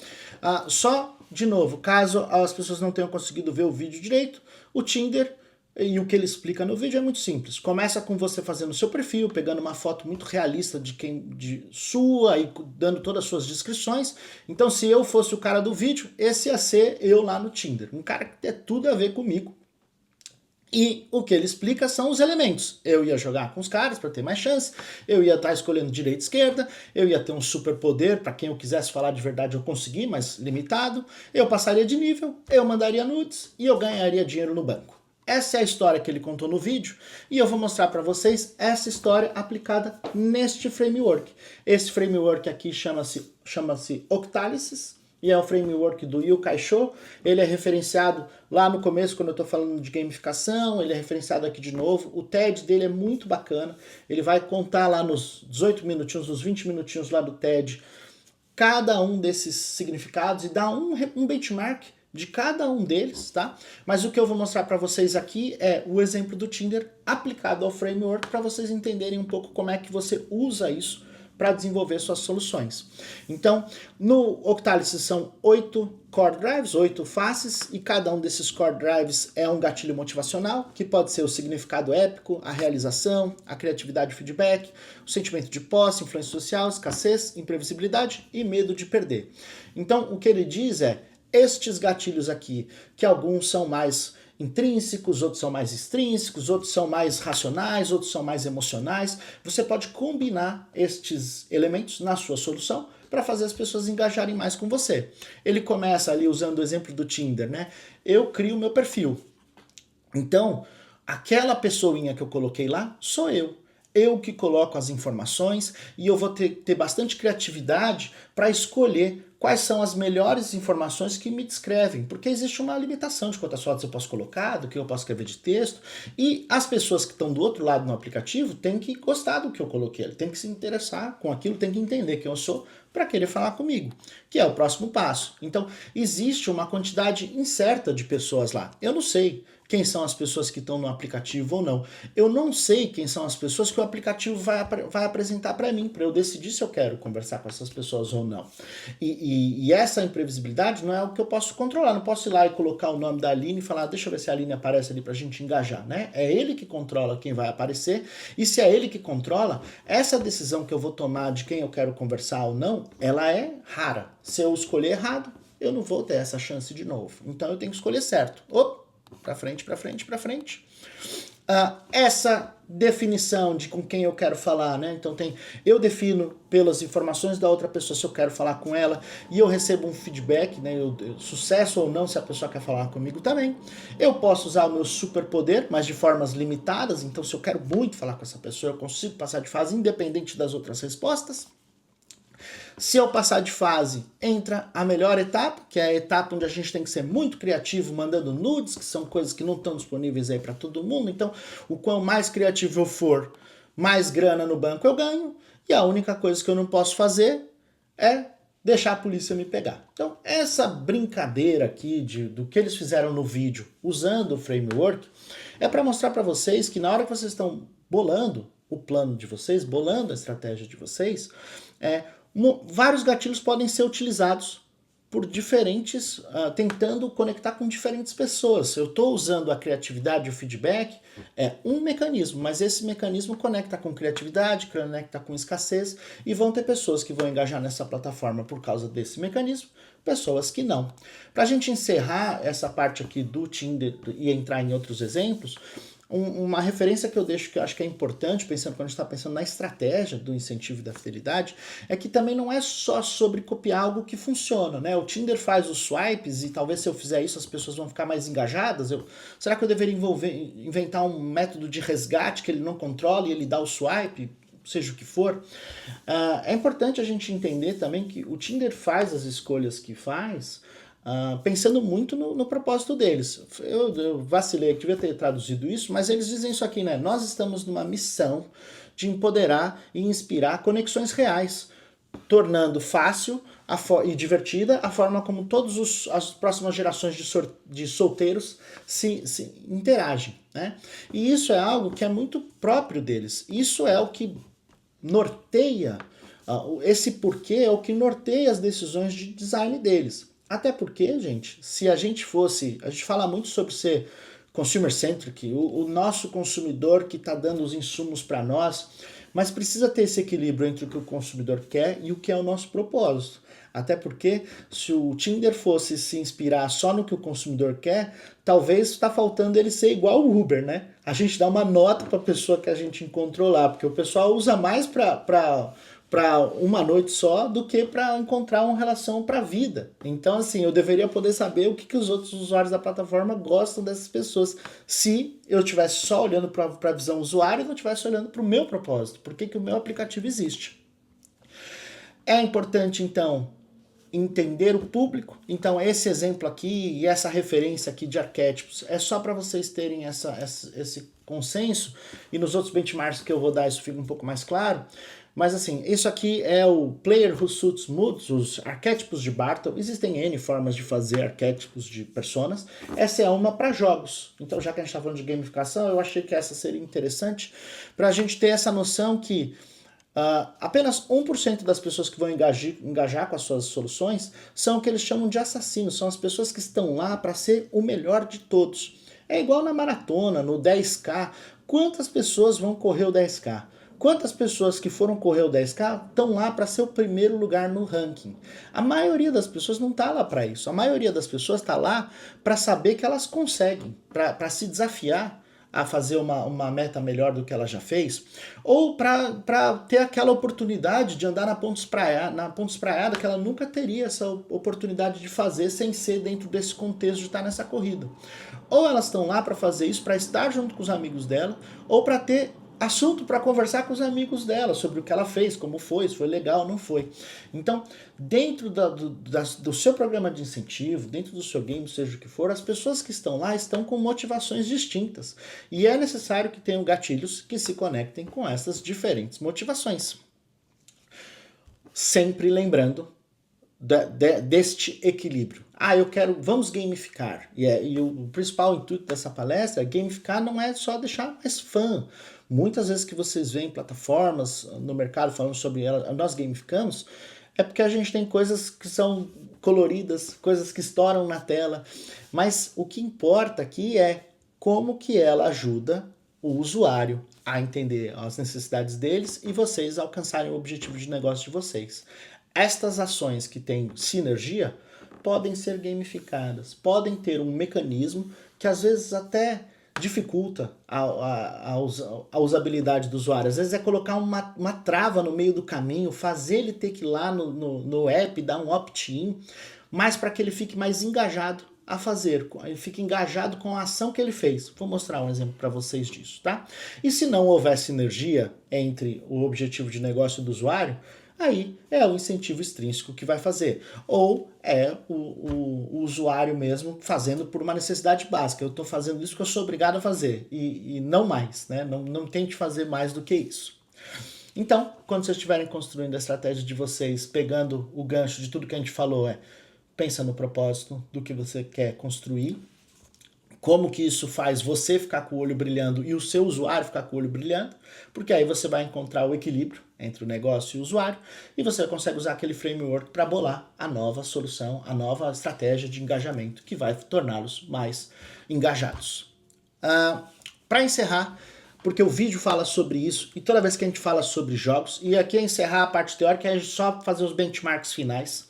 só de novo, caso as pessoas não tenham conseguido ver o vídeo direito, o Tinder e o que ele explica no vídeo é muito simples. Começa com você fazendo o seu perfil, pegando uma foto muito realista de sua e dando todas as suas descrições. Então, se eu fosse o cara do vídeo, esse ia ser eu lá no Tinder. Um cara que tem tudo a ver comigo. E o que ele explica são os elementos. Eu ia jogar com os caras para ter mais chance, eu ia estar escolhendo direita e esquerda, eu ia ter um superpoder para quem eu quisesse falar de verdade eu consegui, mas limitado, eu passaria de nível, eu mandaria nudes e eu ganharia dinheiro no banco. Essa é a história que ele contou no vídeo e eu vou mostrar para vocês essa história aplicada neste framework. Esse framework aqui chama-se Octalysis e é o framework do Yu Kaisho. Ele é referenciado lá no começo quando eu estou falando de gamificação, ele é referenciado aqui de novo. O TED dele é muito bacana, ele vai contar lá nos 18 minutinhos, nos 20 minutinhos lá do TED, cada um desses significados e dá um benchmark de cada um deles, tá? Mas o que eu vou mostrar para vocês aqui é o exemplo do Tinder aplicado ao framework para vocês entenderem um pouco como é que você usa isso para desenvolver suas soluções. Então, no Octalysis são 8 core drives, 8 faces, e cada um desses core drives é um gatilho motivacional, que pode ser o significado épico, a realização, a criatividade e feedback, o sentimento de posse, influência social, escassez, imprevisibilidade e medo de perder. Então, o que ele diz é, estes gatilhos aqui, que alguns são mais intrínsecos, outros são mais extrínsecos, outros são mais racionais, outros são mais emocionais. Você pode combinar estes elementos na sua solução para fazer as pessoas engajarem mais com você. Ele começa ali usando o exemplo do Tinder, né? Eu crio o meu perfil. Então, aquela pessoinha que eu coloquei lá sou eu. Eu que coloco as informações e eu vou ter bastante criatividade para escolher quais são as melhores informações que me descrevem, porque existe uma limitação de quantas fotos eu posso colocar, do que eu posso escrever de texto, e as pessoas que estão do outro lado no aplicativo têm que gostar do que eu coloquei, têm que se interessar com aquilo, têm que entender quem eu sou para querer falar comigo, que é o próximo passo. Então, existe uma quantidade incerta de pessoas lá. Eu não sei quem são as pessoas que estão no aplicativo ou não. Eu não sei quem são as pessoas que o aplicativo vai apresentar para mim, para eu decidir se eu quero conversar com essas pessoas ou não. E essa imprevisibilidade não é o que eu posso controlar. Não posso ir lá e colocar o nome da Aline e falar, deixa eu ver se a Aline aparece ali pra gente engajar, né? É ele que controla quem vai aparecer, e se é ele que controla, essa decisão que eu vou tomar de quem eu quero conversar ou não, ela é rara. Se eu escolher errado, eu não vou ter essa chance de novo. Então eu tenho que escolher certo. Pra frente, pra frente, pra frente. Essa definição de com quem eu quero falar, né? Então eu defino pelas informações da outra pessoa se eu quero falar com ela e eu recebo um feedback, né? Sucesso ou não, se a pessoa quer falar comigo também. Eu posso usar o meu superpoder, mas de formas limitadas. Então, se eu quero muito falar com essa pessoa, eu consigo passar de fase independente das outras respostas. Se eu passar de fase, entra a melhor etapa, que é a etapa onde a gente tem que ser muito criativo, mandando nudes, que são coisas que não estão disponíveis aí para todo mundo. Então, o quanto mais criativo eu for, mais grana no banco eu ganho. E a única coisa que eu não posso fazer é deixar a polícia me pegar. Então, essa brincadeira aqui do que eles fizeram no vídeo, usando o framework, é para mostrar para vocês que na hora que vocês estão bolando o plano de vocês, bolando a estratégia de vocês, vários gatilhos podem ser utilizados por diferentes, tentando conectar com diferentes pessoas. Eu estou usando a criatividade e o feedback, é um mecanismo, mas esse mecanismo conecta com criatividade, conecta com escassez, e vão ter pessoas que vão engajar nessa plataforma por causa desse mecanismo, pessoas que não. Para a gente encerrar essa parte aqui do Tinder e entrar em outros exemplos, uma referência que eu deixo que eu acho que é importante, quando a gente está pensando na estratégia do incentivo e da fidelidade, é que também não é só sobre copiar algo que funciona, né? O Tinder faz os swipes e talvez se eu fizer isso as pessoas vão ficar mais engajadas. Será que eu deveria inventar um método de resgate que ele não controla e ele dá o swipe? Seja o que for. É importante a gente entender também que o Tinder faz as escolhas que faz pensando muito no propósito deles. Eu vacilei, eu devia ter traduzido isso, mas eles dizem isso aqui, né? Nós estamos numa missão de empoderar e inspirar conexões reais, tornando fácil e divertida a forma como todas as próximas gerações de solteiros se interagem, né? E isso é algo que é muito próprio deles. Isso é o que norteia, esse porquê é o que norteia as decisões de design deles. Até porque, gente, se a gente fosse... A gente fala muito sobre ser consumer-centric, o nosso consumidor que está dando os insumos para nós, mas precisa ter esse equilíbrio entre o que o consumidor quer e o que é o nosso propósito. Até porque, se o Tinder fosse se inspirar só no que o consumidor quer, talvez está faltando ele ser igual o Uber, né? A gente dá uma nota para a pessoa que a gente encontrou lá, porque o pessoal usa mais para uma noite só do que para encontrar uma relação para a vida. Então, assim, eu deveria poder saber o que os outros usuários da plataforma gostam dessas pessoas, se eu estivesse só olhando para a visão usuária e não estivesse olhando para o meu propósito, por que o meu aplicativo existe. É importante, então, entender o público. Então, esse exemplo aqui e essa referência aqui de arquétipos é só para vocês terem esse consenso, e nos outros benchmarks que eu vou dar isso fica um pouco mais claro. Mas assim, isso aqui é o Player Who Suits Moods, os arquétipos de Bartle. Existem N formas de fazer arquétipos de personas. Essa é uma para jogos. Então, já que a gente está falando de gamificação, eu achei que essa seria interessante para a gente ter essa noção que apenas 1% das pessoas que vão engajar com as suas soluções são o que eles chamam de assassinos, são as pessoas que estão lá para ser o melhor de todos. É igual na maratona, no 10K, quantas pessoas vão correr o 10K? Quantas pessoas que foram correr o 10K estão lá para ser o primeiro lugar no ranking? A maioria das pessoas não está lá para isso, a maioria das pessoas está lá para saber que elas conseguem, para se desafiar a fazer uma meta melhor do que ela já fez, ou para ter aquela oportunidade de andar na Ponte Espraiada que ela nunca teria essa oportunidade de fazer sem ser dentro desse contexto de estar nessa corrida. Ou elas estão lá para fazer isso, para estar junto com os amigos dela, ou para ter assunto para conversar com os amigos dela sobre o que ela fez, como foi, se foi legal ou não foi. Então, dentro do seu programa de incentivo, dentro do seu game, seja o que for, as pessoas que estão lá estão com motivações distintas. E é necessário que tenham gatilhos que se conectem com essas diferentes motivações. Sempre lembrando deste equilíbrio. Vamos gamificar. E o principal intuito dessa palestra é gamificar não é só deixar mais fã. Muitas vezes que vocês veem plataformas no mercado falando sobre nós gamificamos, é porque a gente tem coisas que são coloridas, coisas que estouram na tela, mas o que importa aqui é como que ela ajuda o usuário a entender as necessidades deles e vocês alcançarem o objetivo de negócio de vocês. Estas ações que têm sinergia podem ser gamificadas, podem ter um mecanismo que às vezes até dificulta a usabilidade do usuário. Às vezes é colocar uma trava no meio do caminho, fazer ele ter que ir lá no app, dar um opt-in, mas para que ele fique mais engajado a fazer, ele fique engajado com a ação que ele fez. Vou mostrar um exemplo para vocês disso, tá? E se não houver sinergia entre o objetivo de negócio do usuário, aí é o incentivo extrínseco que vai fazer. Ou é o usuário mesmo fazendo por uma necessidade básica. Eu estou fazendo isso porque eu sou obrigado a fazer. E não mais, né? Não tente fazer mais do que isso. Então, quando vocês estiverem construindo a estratégia de vocês, pegando o gancho de tudo que a gente falou, pensa no propósito do que você quer construir, como que isso faz você ficar com o olho brilhando e o seu usuário ficar com o olho brilhando, porque aí você vai encontrar o equilíbrio entre o negócio e o usuário e você consegue usar aquele framework para bolar a nova solução, a nova estratégia de engajamento que vai torná-los mais engajados. Para encerrar, porque o vídeo fala sobre isso e toda vez que a gente fala sobre jogos, e aqui é encerrar a parte teórica, é só fazer os benchmarks finais.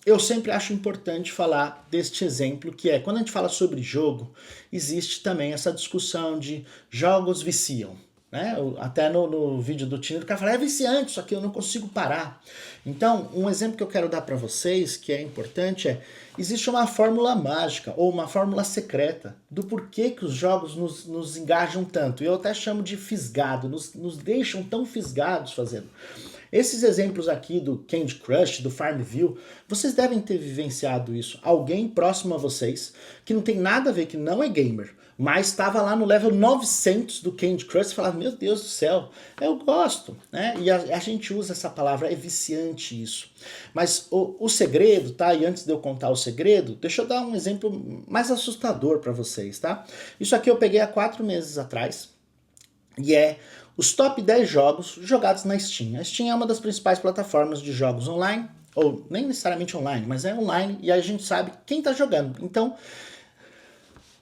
Eu sempre acho importante falar deste exemplo, que é, quando a gente fala sobre jogo, existe também essa discussão de jogos viciam, né? Até no vídeo do Tinder, o cara fala, é viciante, isso aqui eu não consigo parar. Então, um exemplo que eu quero dar para vocês, que é importante, existe uma fórmula mágica, ou uma fórmula secreta, do porquê que os jogos nos engajam tanto. Eu até chamo de fisgado, nos deixam tão fisgados fazendo. Esses exemplos aqui do Candy Crush, do Farmville, vocês devem ter vivenciado isso. Alguém próximo a vocês, que não tem nada a ver, que não é gamer, mas estava lá no level 900 do Candy Crush e falava, meu Deus do céu, eu gosto, né? E a gente usa essa palavra, é viciante isso. Mas o segredo, tá? E antes de eu contar o segredo, deixa eu dar um exemplo mais assustador para vocês, tá? Isso aqui eu peguei há 4 meses atrás, e é os top 10 jogos jogados na Steam. A Steam é uma das principais plataformas de jogos online, ou nem necessariamente online, mas é online, e a gente sabe quem tá jogando. Então,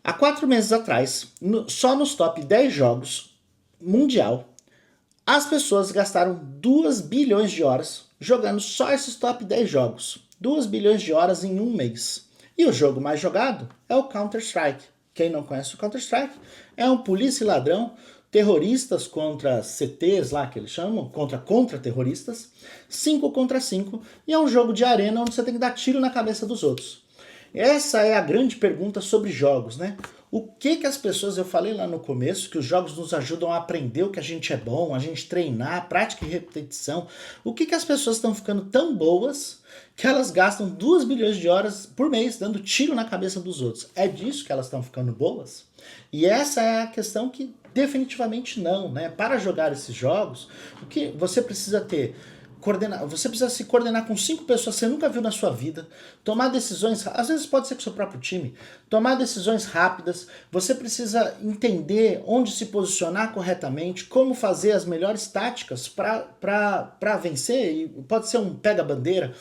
há 4 meses atrás, só nos top 10 jogos mundial, as pessoas gastaram 2 bilhões de horas jogando só esses top 10 jogos. 2 bilhões de horas em um mês. E o jogo mais jogado é o Counter-Strike. Quem não conhece o Counter-Strike é um polícia e ladrão, terroristas contra CTs lá que eles chamam, contra terroristas, 5 contra 5, e é um jogo de arena onde você tem que dar tiro na cabeça dos outros. Essa é a grande pergunta sobre jogos, né? O que as pessoas, eu falei lá no começo, que os jogos nos ajudam a aprender o que a gente é bom, a gente treinar, prática e repetição. O que as pessoas estão ficando tão boas que elas gastam 2 bilhões de horas por mês dando tiro na cabeça dos outros? É disso que elas estão ficando boas? E essa é a questão que definitivamente não, né? Para jogar esses jogos, o que você precisa ter? Você precisa se coordenar com 5 pessoas que você nunca viu na sua vida, tomar decisões, às vezes pode ser com o seu próprio time, tomar decisões rápidas, você precisa entender onde se posicionar corretamente, como fazer as melhores táticas para vencer, e pode ser um pega-bandeira.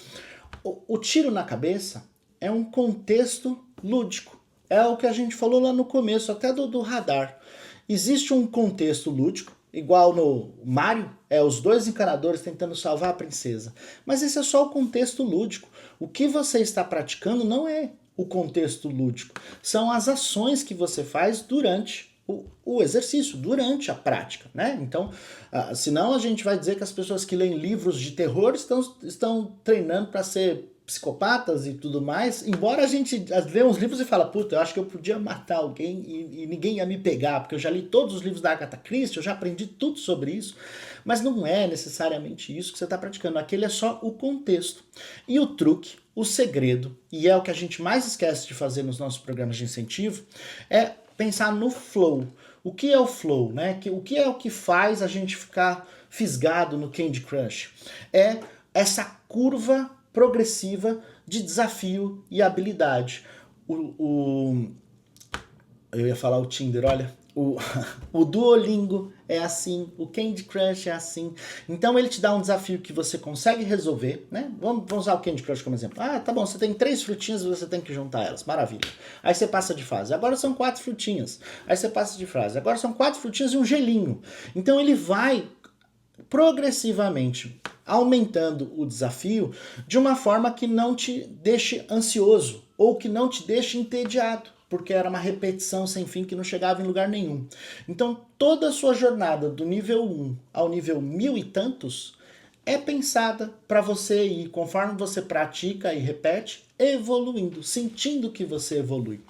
O tiro na cabeça é um contexto lúdico, é o que a gente falou lá no começo, até do radar. Existe um contexto lúdico, igual no Mario, os 2 encanadores tentando salvar a princesa. Mas esse é só o contexto lúdico. O que você está praticando não é o contexto lúdico. São as ações que você faz durante o exercício, durante a prática, né? Então, senão a gente vai dizer que as pessoas que leem livros de terror estão treinando para ser psicopatas e tudo mais, embora a gente lê uns livros e fala, puta, eu acho que eu podia matar alguém e ninguém ia me pegar, porque eu já li todos os livros da Agatha Christie, eu já aprendi tudo sobre isso, mas não é necessariamente isso que você está praticando, aquele é só o contexto. E o truque, o segredo, e é o que a gente mais esquece de fazer nos nossos programas de incentivo, é pensar no flow. O que é o flow, né? O que é o que faz a gente ficar fisgado no Candy Crush? É essa curva progressiva de desafio e habilidade. Eu ia falar o Tinder, olha. O Duolingo é assim, o Candy Crush é assim. Então ele te dá um desafio que você consegue resolver, né? Vamos usar o Candy Crush como exemplo. Ah, tá bom, você tem 3 frutinhas e você tem que juntar elas, maravilha. Aí você passa de fase, agora são 4 frutinhas. Aí você passa de fase, agora são 4 frutinhas e um gelinho. Então ele vai progressivamente aumentando o desafio de uma forma que não te deixe ansioso ou que não te deixe entediado, porque era uma repetição sem fim que não chegava em lugar nenhum. Então toda a sua jornada do nível 1 ao nível 1000 e tantos é pensada para você ir, conforme você pratica e repete, evoluindo, sentindo que você evolui.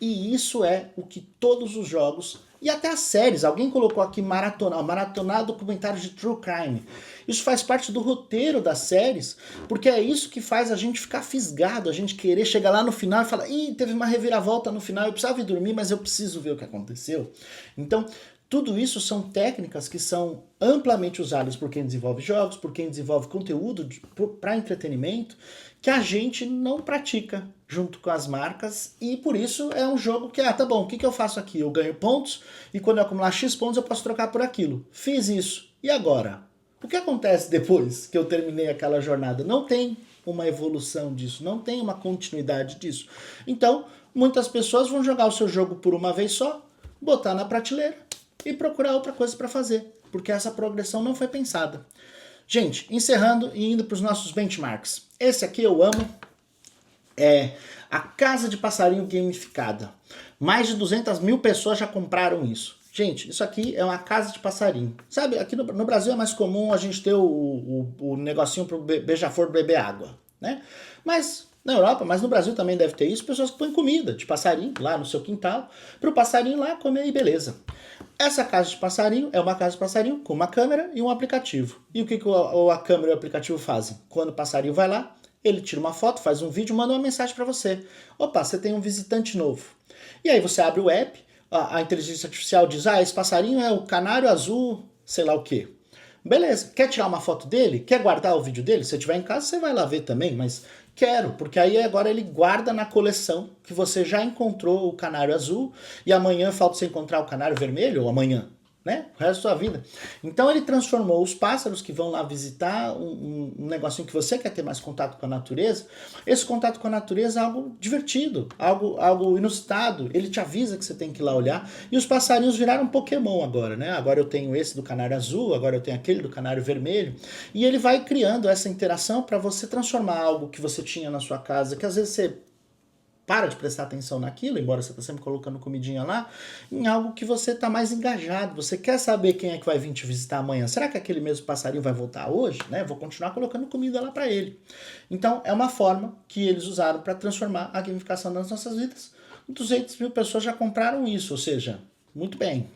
E isso é o que todos os jogos e até as séries, alguém colocou aqui maratonar documentários de true crime. Isso faz parte do roteiro das séries, porque é isso que faz a gente ficar fisgado, a gente querer chegar lá no final e falar, ih, teve uma reviravolta no final, eu precisava ir dormir, mas eu preciso ver o que aconteceu. Então, tudo isso são técnicas que são amplamente usadas por quem desenvolve jogos, por quem desenvolve conteúdo para entretenimento, que a gente não pratica junto com as marcas, e por isso é um jogo que, tá bom, o que eu faço aqui? Eu ganho pontos, e quando eu acumular X pontos eu posso trocar por aquilo. Fiz isso, e agora? O que acontece depois que eu terminei aquela jornada? Não tem uma evolução disso, não tem uma continuidade disso. Então, muitas pessoas vão jogar o seu jogo por uma vez só, botar na prateleira e procurar outra coisa para fazer, porque essa progressão não foi pensada. Gente, encerrando e indo para os nossos benchmarks. Esse aqui eu amo, é a Casa de Passarinho Gamificada. Mais de 200 mil pessoas já compraram isso. Gente, isso aqui é uma casa de passarinho. Sabe, aqui no Brasil é mais comum a gente ter o negocinho pro beija-flor beber água, né? Mas na Europa, mas no Brasil também deve ter isso, pessoas que põem comida de passarinho lá no seu quintal, para o passarinho lá comer e beleza. Essa casa de passarinho é uma casa de passarinho com uma câmera e um aplicativo. E o que a câmera e o aplicativo fazem? Quando o passarinho vai lá, ele tira uma foto, faz um vídeo, manda uma mensagem para você. Opa, você tem um visitante novo. E aí você abre o app, a inteligência artificial diz, esse passarinho é o canário azul, sei lá o quê. Beleza, quer tirar uma foto dele? Quer guardar o vídeo dele? Se você estiver em casa, você vai lá ver também, mas quero, porque aí agora ele guarda na coleção que você já encontrou o canário azul e amanhã falta você encontrar o canário vermelho, ou amanhã, né? O resto da sua vida. Então ele transformou os pássaros que vão lá visitar um negocinho que você quer ter mais contato com a natureza. Esse contato com a natureza é algo divertido, algo inusitado. Ele te avisa que você tem que ir lá olhar. E os passarinhos viraram Pokémon agora, né? Agora eu tenho esse do canário azul, agora eu tenho aquele do canário vermelho. E ele vai criando essa interação para você transformar algo que você tinha na sua casa, que às vezes você para de prestar atenção naquilo, embora você está sempre colocando comidinha lá, em algo que você está mais engajado. Você quer saber quem é que vai vir te visitar amanhã. Será que aquele mesmo passarinho vai voltar hoje? Né? Vou continuar colocando comida lá para ele. Então, é uma forma que eles usaram para transformar a gamificação das nossas vidas. 200 mil pessoas já compraram isso, ou seja, muito bem.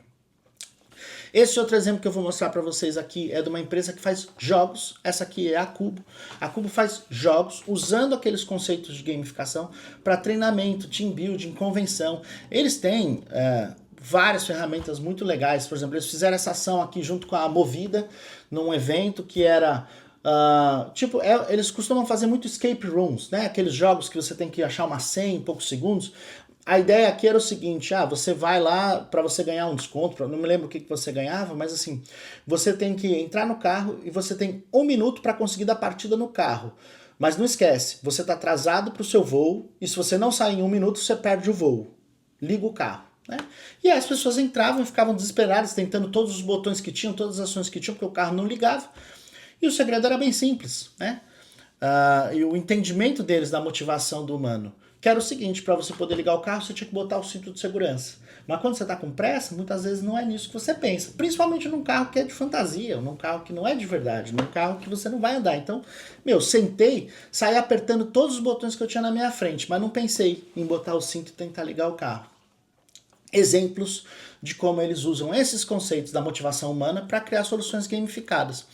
Esse outro exemplo que eu vou mostrar para vocês aqui é de uma empresa que faz jogos. Essa aqui é a Cubo. A Cubo faz jogos usando aqueles conceitos de gamificação para treinamento, team building, convenção. Eles têm várias ferramentas muito legais. Por exemplo, eles fizeram essa ação aqui junto com a Movida, num evento que era... eles costumam fazer muito escape rooms, né? Aqueles jogos que você tem que achar uma senha em poucos segundos. A ideia aqui era o seguinte, você vai lá para você ganhar um desconto, não me lembro o que você ganhava, mas assim, você tem que entrar no carro e você tem 1 minuto para conseguir dar partida no carro. Mas não esquece, você está atrasado para o seu voo e se você não sair em 1 minuto, você perde o voo. Liga o carro. Né? E aí as pessoas entravam e ficavam desesperadas, tentando todos os botões que tinham, todas as ações que tinham, porque o carro não ligava. E o segredo era bem simples, né? E o entendimento deles da motivação do humano. Que era o seguinte, para você poder ligar o carro, você tinha que botar o cinto de segurança. Mas quando você está com pressa, muitas vezes não é nisso que você pensa. Principalmente num carro que é de fantasia, num carro que não é de verdade, num carro que você não vai andar. Então, sentei, saí apertando todos os botões que eu tinha na minha frente, mas não pensei em botar o cinto e tentar ligar o carro. Exemplos de como eles usam esses conceitos da motivação humana para criar soluções gamificadas.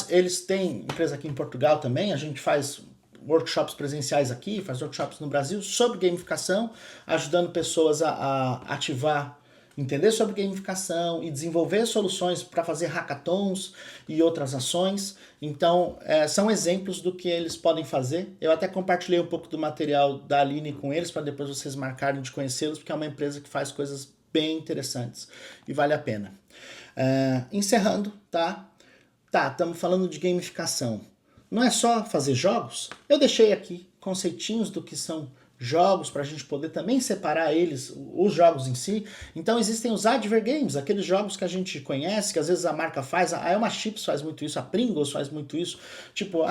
Eles têm empresa aqui em Portugal também, a gente faz workshops presenciais aqui, faz workshops no Brasil sobre gamificação, ajudando pessoas a ativar, entender sobre gamificação e desenvolver soluções para fazer hackathons e outras ações. Então, são exemplos do que eles podem fazer. Eu até compartilhei um pouco do material da Aline com eles, para depois vocês marcarem de conhecê-los, porque é uma empresa que faz coisas bem interessantes e vale a pena. Encerrando, tá? Estamos falando de gamificação. Não é só fazer jogos? Eu deixei aqui conceitinhos do que são jogos para a gente poder também separar eles, os jogos em si. Então existem os adver games, aqueles jogos que a gente conhece, que às vezes a marca faz, a Elma Chips faz muito isso, a Pringles faz muito isso. Tipo,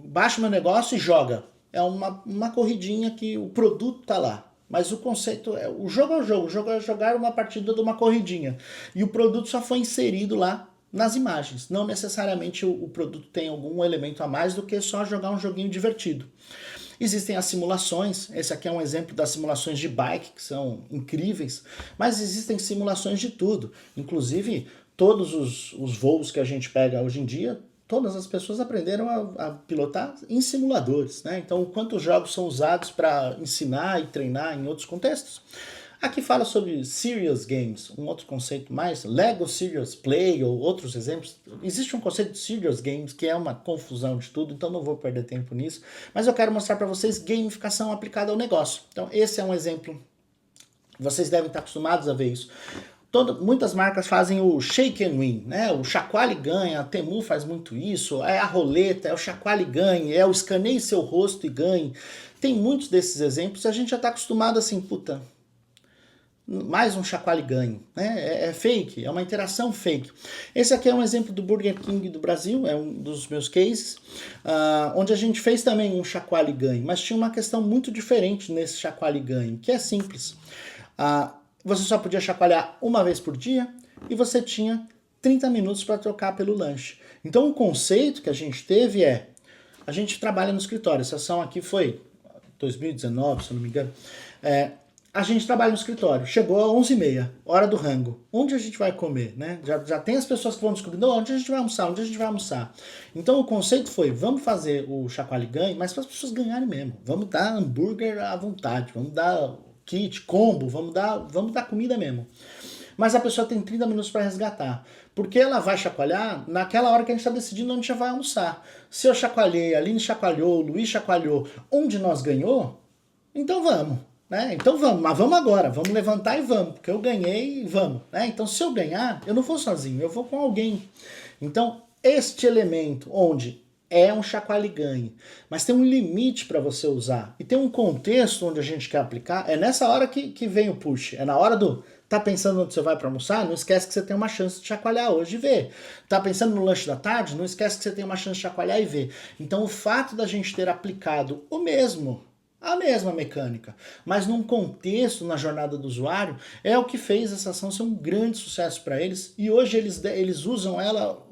baixa o meu negócio e joga. É uma corridinha que o produto tá lá. Mas o conceito o jogo o jogo é jogar uma partida de uma corridinha. E o produto só foi inserido lá nas imagens. Não necessariamente o produto tem algum elemento a mais do que só jogar um joguinho divertido. Existem as simulações, esse aqui é um exemplo das simulações de bike, que são incríveis, mas existem simulações de tudo. Inclusive, todos os voos que a gente pega hoje em dia, todas as pessoas aprenderam a pilotar em simuladores, né? Então, quantos jogos são usados para ensinar e treinar em outros contextos? Aqui fala sobre serious games, um outro conceito mais, Lego Serious Play ou outros exemplos. Existe um conceito de serious games que é uma confusão de tudo, então não vou perder tempo nisso. Mas eu quero mostrar para vocês gamificação aplicada ao negócio. Então esse é um exemplo, vocês devem estar acostumados a ver isso. Muitas marcas fazem o shake and win, né? O chacoalhe e ganha, a Temu faz muito isso, é a roleta, é o chacoalhe e ganhe, é o escaneie seu rosto e ganhe. Tem muitos desses exemplos e a gente já está acostumado assim, mais um chacoalhe ganho, né? É fake, é uma interação fake. Esse aqui é um exemplo do Burger King do Brasil, é um dos meus cases, onde a gente fez também um chacoalhe ganho, mas tinha uma questão muito diferente nesse chacoalhe ganho, que é simples. Você só podia chacoalhar uma vez por dia e você tinha 30 minutos para trocar pelo lanche. Então o conceito que a gente teve a gente trabalha no escritório. Essa ação aqui foi 2019, se eu não me engano. A gente trabalha no escritório. Chegou às 11h30, hora do rango. Onde a gente vai comer, né? Já tem as pessoas que vão descobrindo onde a gente vai almoçar, onde a gente vai almoçar. Então o conceito foi, vamos fazer o chacoalhe ganhe, mas para as pessoas ganharem mesmo. Vamos dar hambúrguer à vontade, vamos dar kit, combo, vamos dar comida mesmo. Mas a pessoa tem 30 minutos para resgatar. Porque ela vai chacoalhar naquela hora que a gente está decidindo onde a gente vai almoçar. Se eu chacoalhei, a Aline chacoalhou, o Luiz chacoalhou, um de nós ganhou, então vamos. Né? Então vamos, mas vamos agora, vamos levantar e vamos, porque eu ganhei e vamos. Né? Então se eu ganhar, eu não vou sozinho, eu vou com alguém. Então este elemento onde é um chacoalhe ganhe, mas tem um limite para você usar e tem um contexto onde a gente quer aplicar, é nessa hora que vem o push, é na hora do tá pensando onde você vai para almoçar, não esquece que você tem uma chance de chacoalhar hoje e ver. Tá pensando no lanche da tarde, não esquece que você tem uma chance de chacoalhar e ver. Então o fato da gente ter aplicado a mesma mecânica, mas num contexto na jornada do usuário, é o que fez essa ação ser um grande sucesso para eles, e hoje eles usam ela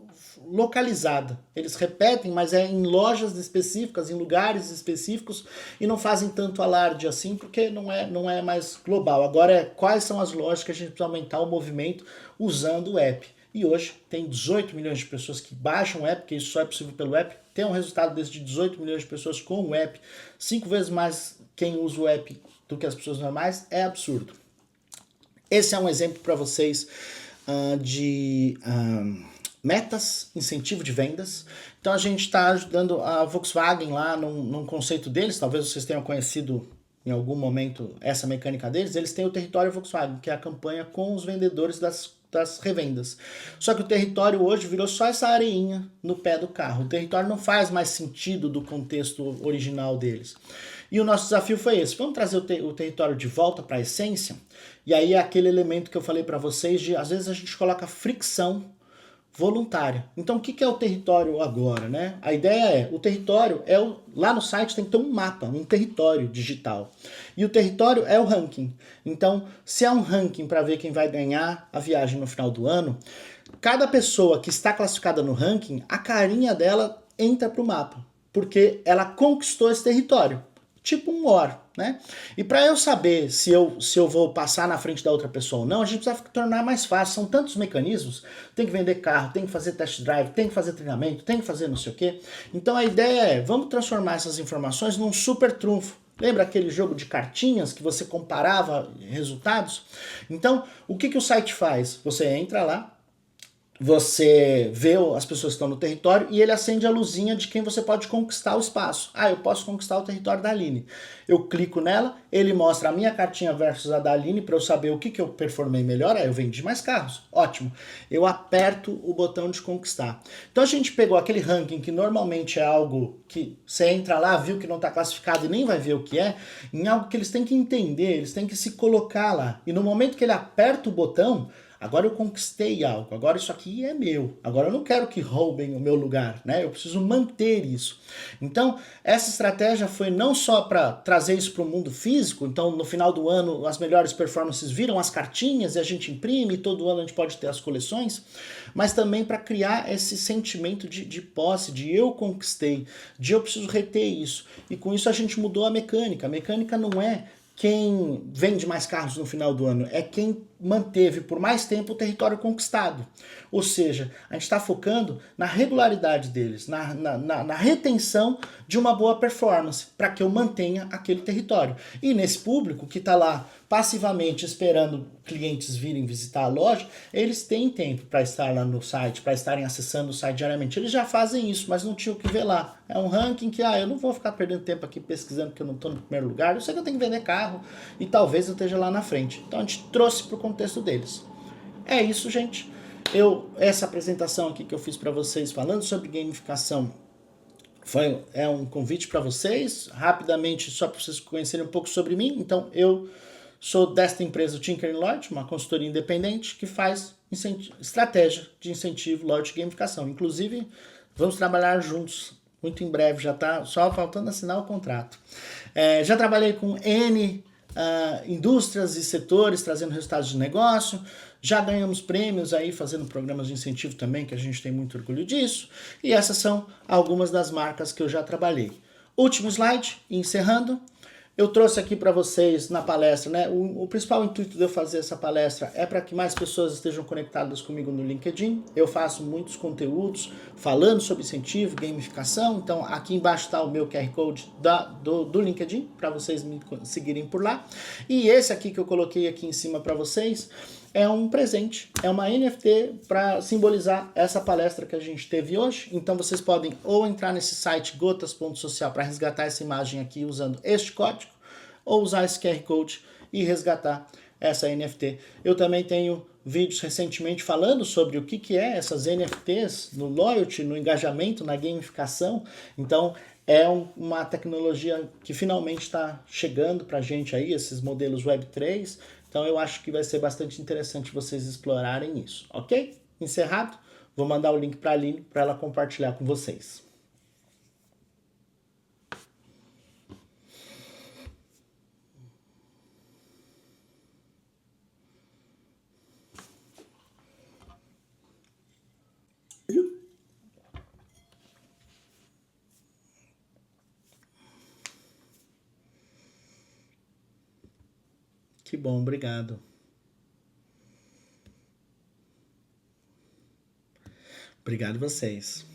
localizada. Eles repetem, mas é em lojas específicas, em lugares específicos, e não fazem tanto alarde assim, porque não é mais global. Agora quais são as lojas que a gente precisa aumentar o movimento usando o app. E hoje tem 18 milhões de pessoas que baixam o app, porque isso só é possível pelo app. Tem um resultado desse de 18 milhões de pessoas com o app, 5 vezes mais quem usa o app do que as pessoas normais, é absurdo. Esse é um exemplo para vocês de metas, incentivo de vendas. Então a gente está ajudando a Volkswagen lá num conceito deles, talvez vocês tenham conhecido em algum momento essa mecânica deles. Eles têm o território Volkswagen, que é a campanha com os vendedores das revendas. Só que o território hoje virou só essa areinha no pé do carro. O território não faz mais sentido do contexto original deles. E o nosso desafio foi esse. Vamos trazer o território de volta para a essência? E aí é aquele elemento que eu falei para vocês de, às vezes a gente coloca fricção voluntária. Então o que é o território agora, né? A ideia o território lá no site tem que ter um mapa, um território digital. E o território é o ranking. Então, se é um ranking para ver quem vai ganhar a viagem no final do ano, cada pessoa que está classificada no ranking, a carinha dela entra para o mapa, porque ela conquistou esse território. Tipo um war, né? E para eu saber se eu vou passar na frente da outra pessoa ou não, a gente precisa tornar mais fácil. São tantos mecanismos, tem que vender carro, tem que fazer test drive, tem que fazer treinamento, tem que fazer não sei o quê. Então a ideia é, vamos transformar essas informações num super trunfo. Lembra aquele jogo de cartinhas que você comparava resultados? Então, o que o site faz? Você entra lá, você vê as pessoas que estão no território e ele acende a luzinha de quem você pode conquistar o espaço. Ah, eu posso conquistar o território da Aline. Eu clico nela, ele mostra a minha cartinha versus a da Aline para eu saber o que eu performei melhor. Aí eu vendi mais carros. Ótimo. Eu aperto o botão de conquistar. Então a gente pegou aquele ranking que normalmente é algo que você entra lá, viu que não está classificado e nem vai ver o que é, em algo que eles têm que entender, eles têm que se colocar lá. E no momento que ele aperta o botão, agora eu conquistei algo, agora isso aqui é meu, agora eu não quero que roubem o meu lugar, né? Eu preciso manter isso. Então, essa estratégia foi não só para trazer isso para o mundo físico, então no final do ano as melhores performances viram as cartinhas e a gente imprime, e todo ano a gente pode ter as coleções, mas também para criar esse sentimento de posse, de eu conquistei, de eu preciso reter isso. E com isso a gente mudou a mecânica. A mecânica não é quem vende mais carros no final do ano, é quem manteve por mais tempo o território conquistado. Ou seja, a gente está focando na regularidade deles, na retenção de uma boa performance, para que eu mantenha aquele território. E nesse público que está lá passivamente esperando clientes virem visitar a loja, eles têm tempo para estar lá no site, para estarem acessando o site diariamente. Eles já fazem isso, mas não tinham o que ver lá. É um ranking que, eu não vou ficar perdendo tempo aqui pesquisando porque eu não estou no primeiro lugar, eu sei que eu tenho que vender carro e talvez eu esteja lá na frente. Então a gente trouxe para o contexto deles. É isso, gente. Essa apresentação aqui que eu fiz para vocês falando sobre gamificação é um convite para vocês, rapidamente, só para vocês conhecerem um pouco sobre mim. Então, eu sou desta empresa, o Tinker Loyalty, uma consultoria independente que faz estratégia de incentivo, loyalty e gamificação. Inclusive, vamos trabalhar juntos muito em breve, já está só faltando assinar o contrato. Já trabalhei com N indústrias e setores trazendo resultados de negócio. Já ganhamos prêmios aí fazendo programas de incentivo também, que a gente tem muito orgulho disso. E essas são algumas das marcas que eu já trabalhei. Último slide, encerrando. Eu trouxe aqui para vocês na palestra, né? O principal intuito de eu fazer essa palestra é para que mais pessoas estejam conectadas comigo no LinkedIn. Eu faço muitos conteúdos falando sobre incentivo, gamificação. Então, aqui embaixo está o meu QR Code do LinkedIn, para vocês me seguirem por lá. E esse aqui que eu coloquei aqui em cima para vocês é um presente, é uma NFT para simbolizar essa palestra que a gente teve hoje. Então vocês podem ou entrar nesse site gotas.social para resgatar essa imagem aqui usando este código, ou usar esse QR Code e resgatar essa NFT. Eu também tenho vídeos recentemente falando sobre o que é essas NFTs no loyalty, no engajamento, na gamificação. Então é uma tecnologia que finalmente está chegando para a gente aí, esses modelos Web3. Então eu acho que vai ser bastante interessante vocês explorarem isso, ok? Encerrado, vou mandar o link para a Aline para ela compartilhar com vocês. Que bom, obrigado. Obrigado vocês.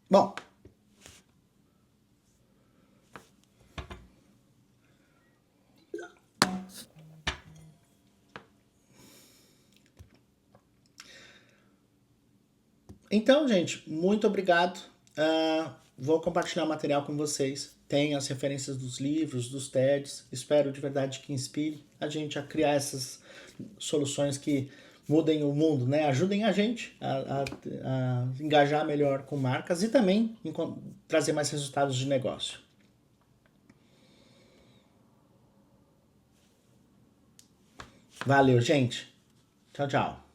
Bom, então, gente, muito obrigado. Vou compartilhar o material com vocês. Tem as referências dos livros, dos TEDs. Espero de verdade que inspire a gente a criar essas soluções que mudem o mundo, né? Ajudem a gente a engajar melhor com marcas e também trazer mais resultados de negócio. Valeu, gente. Tchau, tchau.